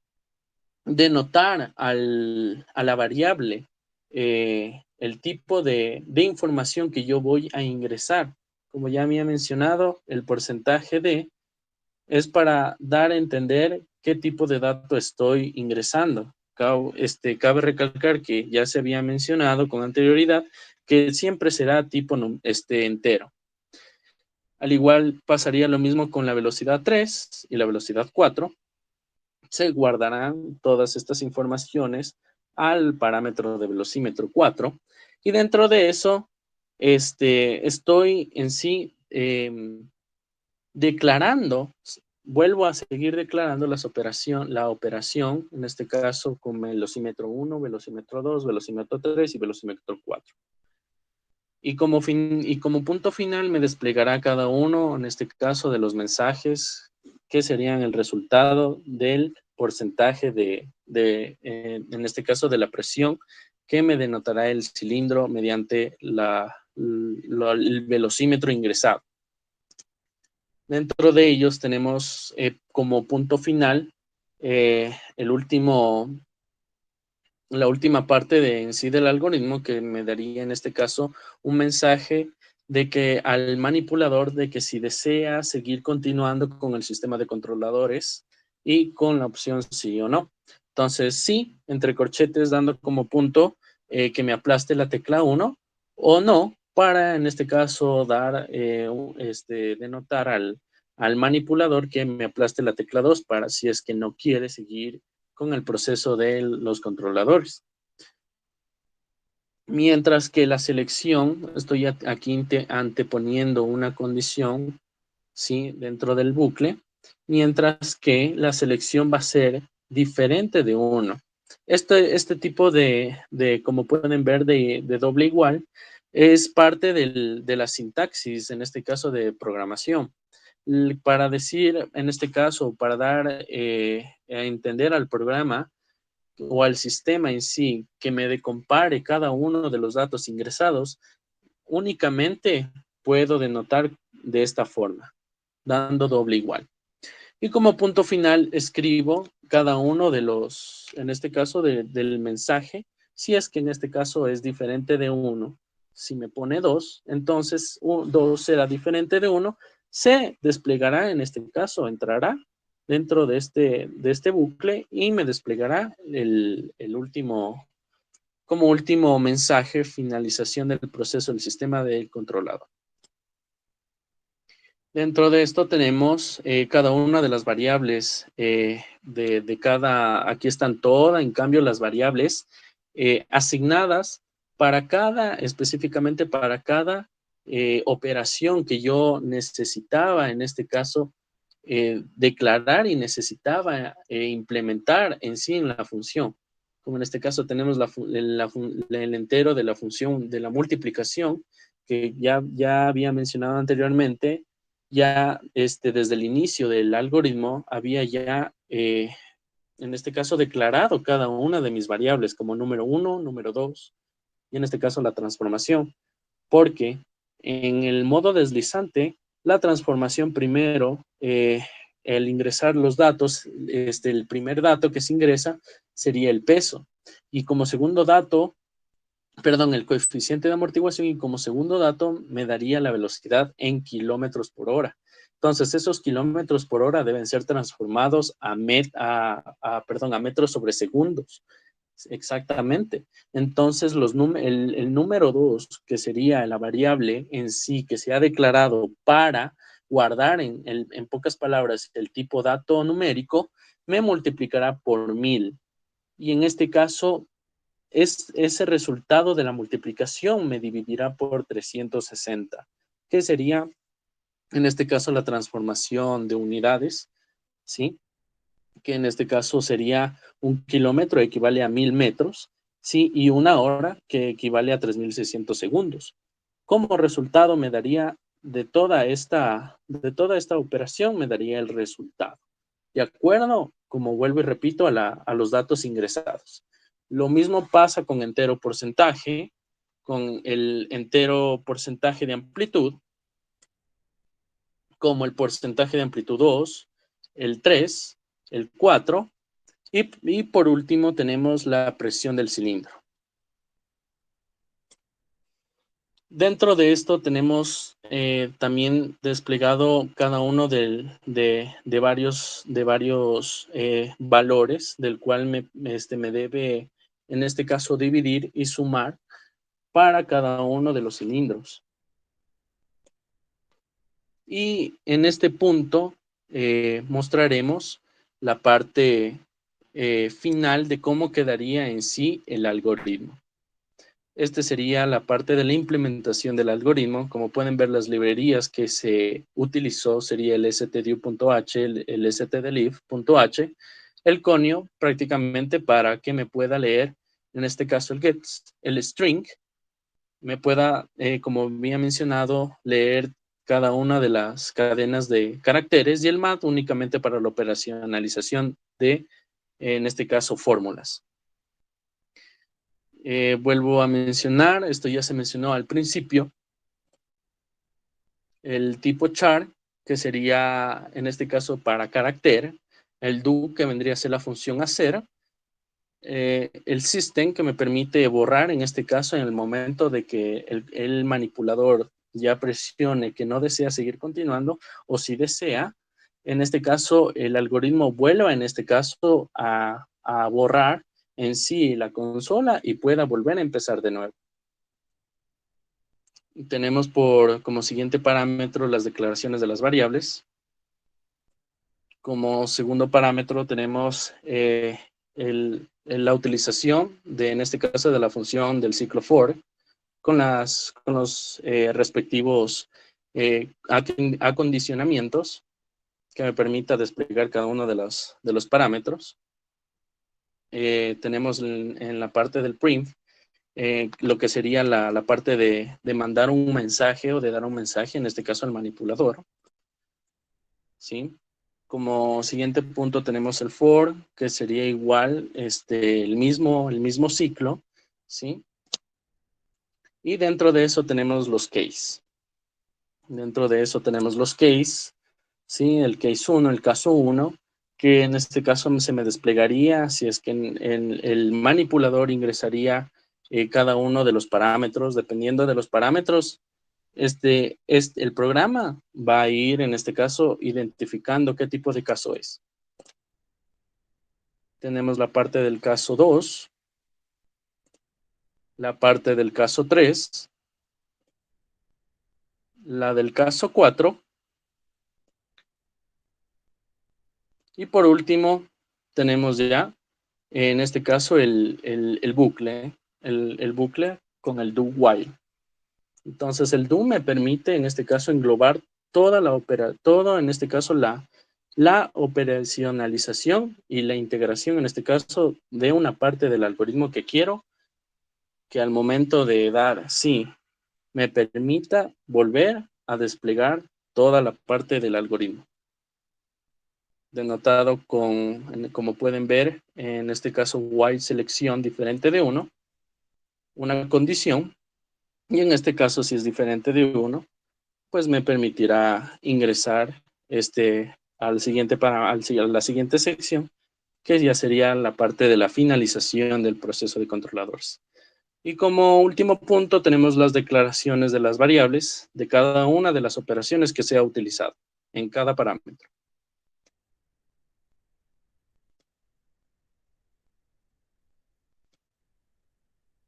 denotar a la variable el tipo de información que yo voy a ingresar. Como ya había mencionado, el porcentaje es para dar a entender qué tipo de dato estoy ingresando. cabe recalcar que ya se había mencionado con anterioridad que siempre será tipo entero. Al igual pasaría lo mismo con la velocidad 3 y la velocidad 4. Se guardarán todas estas informaciones al parámetro de velocímetro 4 y dentro de eso estoy en sí declarando, vuelvo a seguir declarando la operación, en este caso con velocímetro 1, velocímetro 2, velocímetro 3 y velocímetro 4. Y como punto final me desplegará cada uno, en este caso, de los mensajes que serían el resultado del porcentaje en este caso, de la presión que me denotará el cilindro mediante el velocímetro ingresado. Dentro de ellos tenemos como punto final la última parte en sí del algoritmo, que me daría en este caso un mensaje de que al manipulador de que si desea seguir continuando con el sistema de controladores y con la opción sí o no. Entonces sí, entre corchetes dando como punto que me aplaste la tecla 1 o no, para en este caso denotar al manipulador que me aplaste la tecla 2 para si es que no quiere seguir con el proceso de los controladores. Mientras que la selección, estoy aquí anteponiendo una condición, ¿sí?, dentro del bucle, mientras que la selección va a ser diferente de 1. Este tipo como pueden ver, de doble igual, es parte de la sintaxis, en este caso de programación. Para decir, en este caso, para dar a entender al programa o al sistema en sí que me compare cada uno de los datos ingresados, únicamente puedo denotar de esta forma, dando doble igual. Y como punto final escribo cada uno de los, en este caso del mensaje, si es que en este caso es diferente de 1. Si me pone 2, entonces 2 será diferente de 1, se desplegará, en este caso entrará dentro de este bucle y me desplegará como último mensaje, finalización del proceso del sistema del controlador. Dentro de esto tenemos cada una de las variables aquí están todas, en cambio, las variables asignadas específicamente para cada operación que yo necesitaba, en este caso, declarar y necesitaba implementar en sí en la función. Como en este caso tenemos el entero de la función de la multiplicación, que ya había mencionado anteriormente. Ya desde el inicio del algoritmo había ya, en este caso, declarado cada una de mis variables como número 1, número 2, y en este caso la transformación, porque en el modo deslizante, la transformación primero, el ingresar los datos, el primer dato que se ingresa sería el peso, y como segundo dato, el coeficiente de amortiguación, y como segundo dato me daría la velocidad en kilómetros por hora. Entonces, esos kilómetros por hora deben ser transformados a metros sobre segundos. Exactamente. Entonces, el número 2, que sería la variable en sí que se ha declarado para guardar en pocas palabras el tipo dato numérico, me multiplicará por 1000. Y en este caso, ese resultado de la multiplicación me dividirá por 360, que sería, en este caso, la transformación de unidades, ¿sí? Que en este caso sería 1 kilómetro, equivale a 1000 metros, ¿sí? Y 1 hora, que equivale a 3600 segundos. Como resultado me daría de toda esta operación, me daría el resultado. De acuerdo, como vuelvo y repito, a los datos ingresados. Lo mismo pasa con entero porcentaje, con el entero porcentaje de amplitud, como el porcentaje de amplitud 2, el 3, el 4, y por último tenemos la presión del cilindro. Dentro de esto tenemos también desplegado cada uno de varios valores, del cual me debe, en este caso, dividir y sumar para cada uno de los cilindros. Y en este punto mostraremos la parte final de cómo quedaría en sí el algoritmo. Este sería la parte de la implementación del algoritmo. Como pueden ver, las librerías que se utilizó sería el stdio.h, el stdlib.h, el conio prácticamente para que me pueda leer, en este caso el string, me pueda, como había mencionado, leer cada una de las cadenas de caracteres, y el mat únicamente para la operacionalización de, en este caso, fórmulas. Vuelvo a mencionar, esto ya se mencionó al principio, el tipo char, que sería en este caso para carácter, el do, que vendría a ser la función hacer, el system, que me permite borrar, en este caso, en el momento de que el manipulador ya presione que no desea seguir continuando, o si desea, en este caso, el algoritmo vuelva, en este caso, a borrar en sí la consola y pueda volver a empezar de nuevo. Tenemos como siguiente parámetro las declaraciones de las variables. Como segundo parámetro tenemos la utilización en este caso, de la función del ciclo for con los respectivos acondicionamientos que me permita desplegar cada uno de los parámetros. Tenemos en la parte del print lo que sería la parte de mandar un mensaje o de dar un mensaje, en este caso al manipulador, ¿sí? Como siguiente punto tenemos el for, que sería igual el mismo ciclo, ¿sí? Y dentro de eso tenemos los case. Dentro de eso tenemos los case, ¿sí? El case 1, el caso 1, que en este caso se me desplegaría si es que el manipulador ingresaría cada uno de los parámetros. Dependiendo de los parámetros, el programa va a ir, en este caso, identificando qué tipo de caso es. Tenemos la parte del caso 2, la parte del caso 3, la del caso 4, y por último tenemos ya, en este caso, el bucle, el bucle con el do while. Entonces el do me permite, en este caso, englobar todo, en este caso, la operacionalización y la integración, en este caso, de una parte del algoritmo que quiero, que al momento de dar sí, me permita volver a desplegar toda la parte del algoritmo. Denotado como pueden ver, en este caso, while selección diferente de 1, una condición, y en este caso, si es diferente de 1, pues me permitirá ingresar a la siguiente sección, que ya sería la parte de la finalización del proceso de controladores. Y como último punto tenemos las declaraciones de las variables de cada una de las operaciones que se ha utilizado en cada parámetro.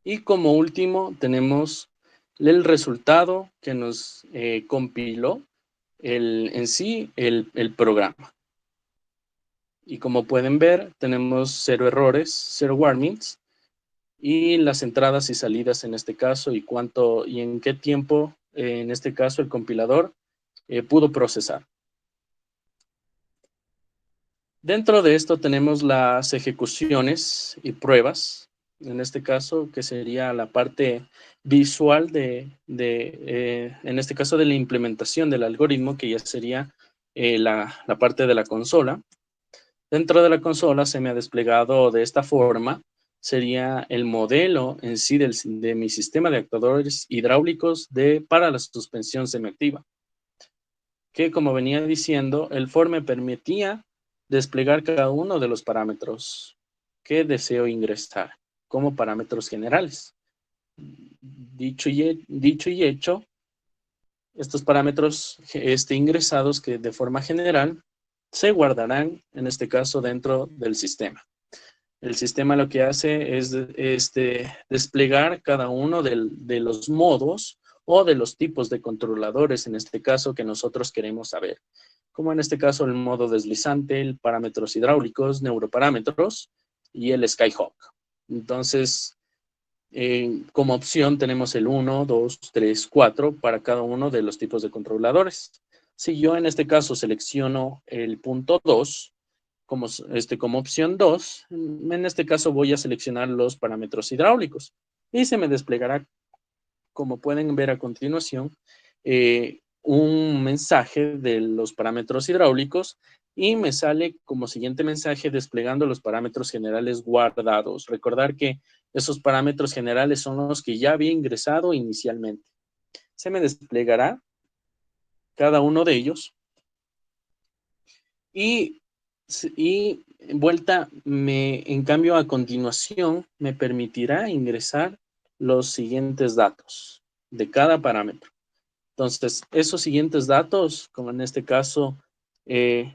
Y como último tenemos el resultado que nos compiló en sí el programa. Y como pueden ver, tenemos 0 errores, 0 warnings, y las entradas y salidas en este caso, y en qué tiempo, en este caso, el compilador pudo procesar. Dentro de esto tenemos las ejecuciones y pruebas, en este caso, que sería la parte visual en este caso, de la implementación del algoritmo, que ya sería la parte de la consola. Dentro de la consola se me ha desplegado de esta forma, sería el modelo en sí de mi sistema de actuadores hidráulicos para la suspensión semiactiva, que, como venía diciendo, el for me permitía desplegar cada uno de los parámetros que deseo ingresar como parámetros generales. Dicho y hecho, estos parámetros ingresados que de forma general se guardarán, en este caso, dentro del sistema. El sistema lo que hace es desplegar cada uno de los modos o de los tipos de controladores, en este caso, que nosotros queremos saber. Como en este caso el modo deslizante, el parámetros hidráulicos, neuroparámetros y el Skyhawk. Entonces, como opción tenemos el 1, 2, 3, 4 para cada uno de los tipos de controladores. Si yo en este caso selecciono el punto 2 como opción 2, en este caso voy a seleccionar los parámetros hidráulicos y se me desplegará, como pueden ver a continuación, un mensaje de los parámetros hidráulicos y me sale como siguiente mensaje desplegando los parámetros generales guardados. Recordar que esos parámetros generales son los que ya había ingresado inicialmente. Se me desplegará cada uno de ellos y vuelta, en cambio, a continuación, me permitirá ingresar los siguientes datos de cada parámetro. Entonces, esos siguientes datos, como en este caso, el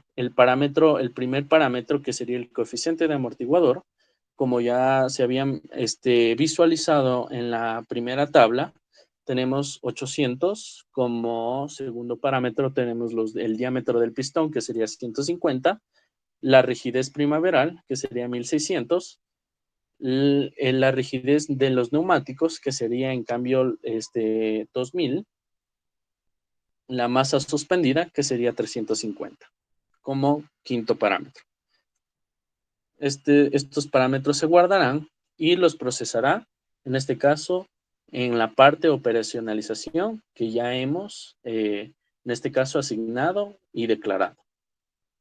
primer parámetro, que sería el coeficiente de amortiguador, como ya se habían visualizado en la primera tabla, tenemos 800 como segundo parámetro, tenemos el diámetro del pistón, que sería 150, la rigidez primaveral, que sería 1600, la rigidez de los neumáticos, que sería en cambio 2000, la masa suspendida, que sería 350, como quinto parámetro. Estos parámetros se guardarán y los procesará, en este caso, en la parte de operacionalización que ya hemos, en este caso, asignado y declarado.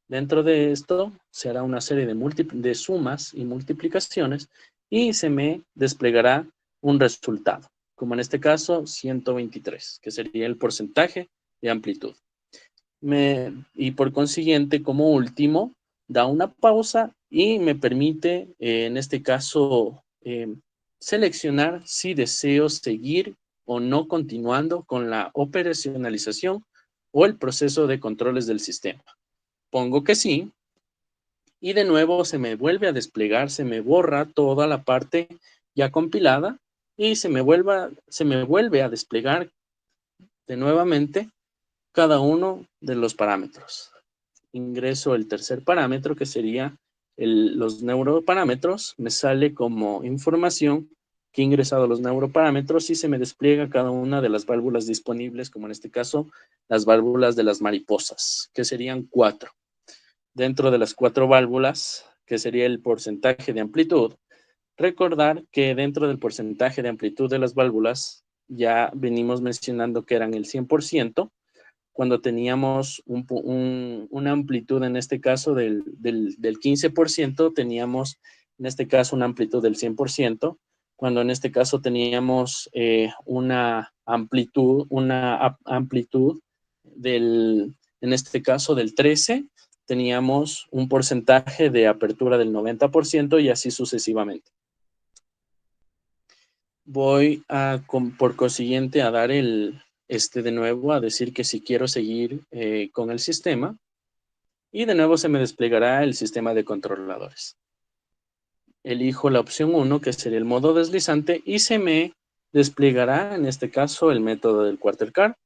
Dentro de esto se hará una serie de sumas y multiplicaciones y se me desplegará un resultado, como en este caso 123, que sería el porcentaje de amplitud. Y por consiguiente, como último, da una pausa y me permite, en este caso, seleccionar si deseo seguir o no continuando con la operacionalización o el proceso de controles del sistema. Pongo que sí y de nuevo se me vuelve a desplegar, se me borra toda la parte ya compilada y se me vuelve a desplegar de nuevamente cada uno de los parámetros. Ingreso el tercer parámetro, que sería los neuroparámetros. Me sale como información que he ingresado los neuroparámetros y se me despliega cada una de las válvulas disponibles, como en este caso, las válvulas de las mariposas, que serían 4. Dentro de las 4 válvulas, que sería el porcentaje de amplitud, recordar que dentro del porcentaje de amplitud de las válvulas, ya venimos mencionando que eran el 100%, cuando teníamos una amplitud, en este caso, del 15%, teníamos, en este caso, una amplitud del 100%, cuando en este caso teníamos una amplitud en este caso, del 13%, teníamos un porcentaje de apertura del 90% y así sucesivamente. Voy por consiguiente a dar de nuevo a decir que si quiero seguir con el sistema y de nuevo se me desplegará el sistema de controladores. Elijo la opción 1, que sería el modo deslizante, y se me desplegará en este caso el método del quarter car.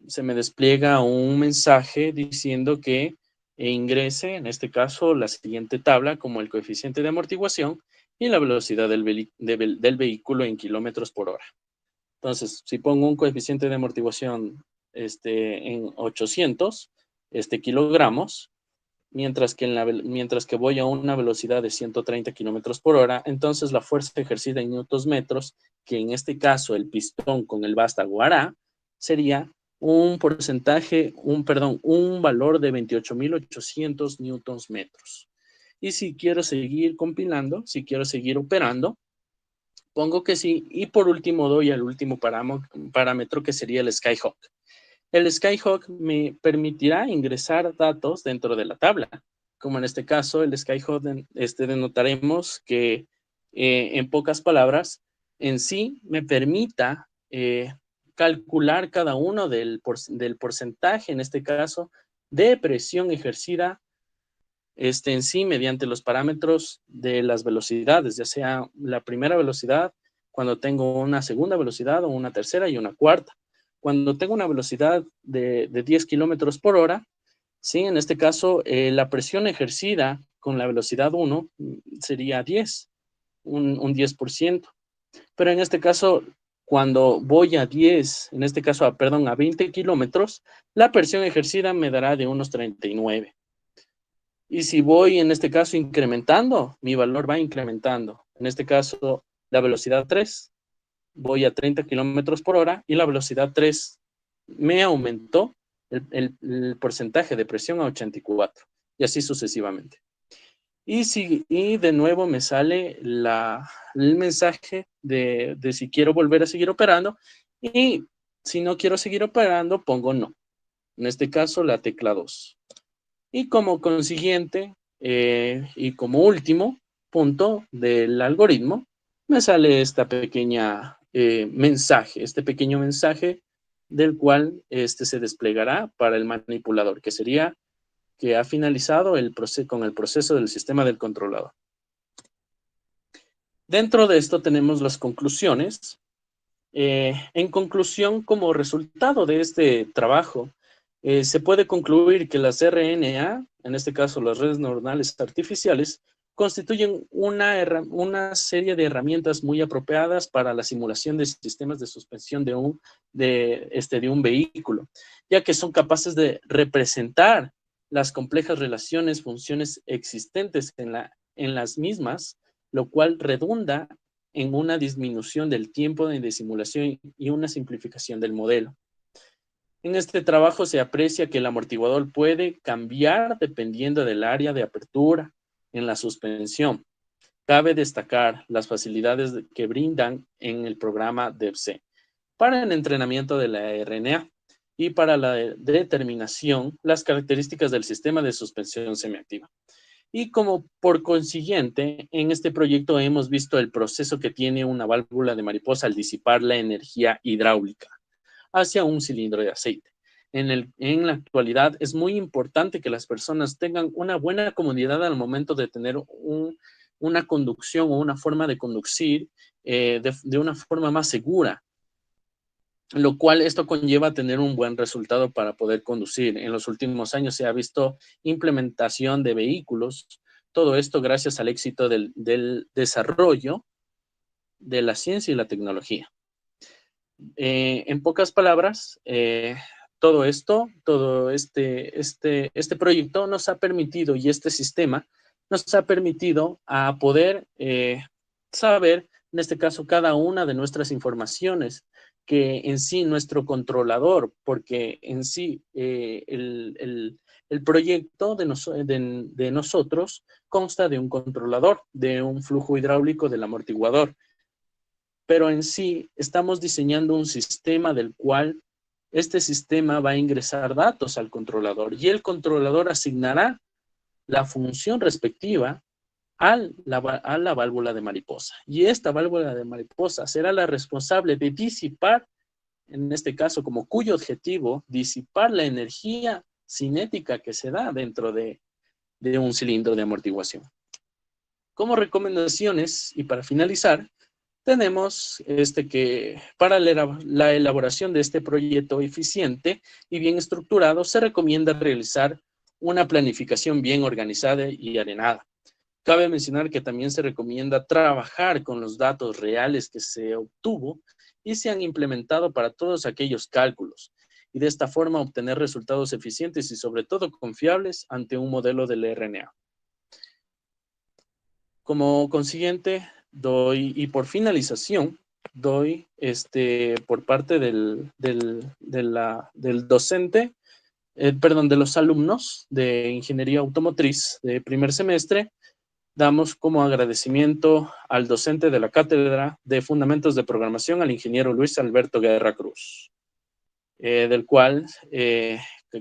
Se me despliega un mensaje diciendo que ingrese, en este caso, la siguiente tabla como el coeficiente de amortiguación y la velocidad del vehículo en kilómetros por hora. Entonces, si pongo un coeficiente de amortiguación en 800 kilogramos, mientras que voy a una velocidad de 130 kilómetros por hora, entonces la fuerza ejercida en newtons metros, que en este caso el pistón con el vástago hará, sería un valor de 28.800 newtons metros. Y si quiero seguir compilando, si quiero seguir operando, pongo que sí, y por último doy al último parámetro, que sería el Skyhawk. El Skyhawk me permitirá ingresar datos dentro de la tabla, como en este caso el Skyhawk denotaremos que, en pocas palabras, en sí me permita calcular cada uno del porcentaje, en este caso, de presión ejercida en sí mediante los parámetros de las velocidades, ya sea la primera velocidad, cuando tengo una segunda velocidad o una tercera y una cuarta. Cuando tengo una velocidad de 10 kilómetros por hora, ¿sí? En este caso, la presión ejercida con la velocidad 1 sería 10, un 10%. Pero en este caso, cuando voy a 10, en este caso, perdón, a 20 kilómetros, la presión ejercida me dará de unos 39. Y si voy, en este caso, incrementando, mi valor va incrementando. En este caso, la velocidad 3, voy a 30 kilómetros por hora y la velocidad 3 me aumentó el porcentaje de presión a 84 y así sucesivamente. Y de nuevo me sale el mensaje de si quiero volver a seguir operando y si no quiero seguir operando, pongo no. En este caso, la tecla 2. Y como consiguiente, y como último punto del algoritmo, me sale esta pequeña mensaje, este pequeño mensaje del cual se desplegará para el manipulador, que sería que ha finalizado con el proceso del sistema del controlador. Dentro de esto tenemos las conclusiones. En conclusión, como resultado de este trabajo, se puede concluir que las RNA, en este caso las redes neuronales artificiales, constituyen una serie de herramientas muy apropiadas para la simulación de sistemas de suspensión de un vehículo, ya que son capaces de representar las complejas relaciones, funciones existentes en las mismas, lo cual redunda en una disminución del tiempo de simulación y una simplificación del modelo. En este trabajo se aprecia que el amortiguador puede cambiar dependiendo del área de apertura en la suspensión. Cabe destacar las facilidades que brindan en el programa DEPC para el entrenamiento de la RNA y para la determinación las características del sistema de suspensión semiactiva. Y como por consiguiente, en este proyecto hemos visto el proceso que tiene una válvula de mariposa al disipar la energía hidráulica hacia un cilindro de aceite. En la actualidad es muy importante que las personas tengan una buena comodidad al momento de tener una conducción o una forma de conducir de una forma más segura, lo cual esto conlleva tener un buen resultado para poder conducir. En los últimos años se ha visto implementación de vehículos, todo esto gracias al éxito del desarrollo de la ciencia y la tecnología. En pocas palabras, todo este proyecto nos ha permitido, y este sistema nos ha permitido a poder saber, en este caso, cada una de nuestras informaciones, que en sí nuestro controlador, porque en sí el proyecto de nosotros consta de un controlador, de un flujo hidráulico del amortiguador, pero en sí estamos diseñando un sistema del cual este sistema va a ingresar datos al controlador y el controlador asignará la función respectiva a la válvula de mariposa. Y esta válvula de mariposa será la responsable de disipar, en este caso como cuyo objetivo, disipar la energía cinética que se da dentro de un cilindro de amortiguación. Como recomendaciones y para finalizar, tenemos que para la elaboración de este proyecto eficiente y bien estructurado, se recomienda realizar una planificación bien organizada y ordenada. Cabe mencionar que también se recomienda trabajar con los datos reales que se obtuvo y se han implementado para todos aquellos cálculos, y de esta forma obtener resultados eficientes y sobre todo confiables ante un modelo del RNA. Como consiguiente, y por finalización, doy por parte del docente, de los alumnos de Ingeniería Automotriz de primer semestre, damos como agradecimiento al docente de la Cátedra de Fundamentos de Programación, al ingeniero Luis Alberto Guerra Cruz, del cual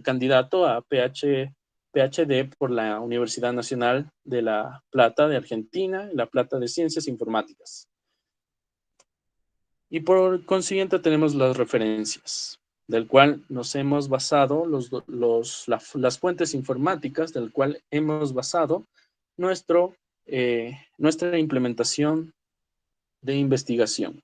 candidato a PhD por la Universidad Nacional de La Plata de Argentina, La Plata de Ciencias Informáticas. Y por consiguiente tenemos las referencias, del cual nos hemos basado, las fuentes informáticas del cual hemos basado nuestra implementación de investigación.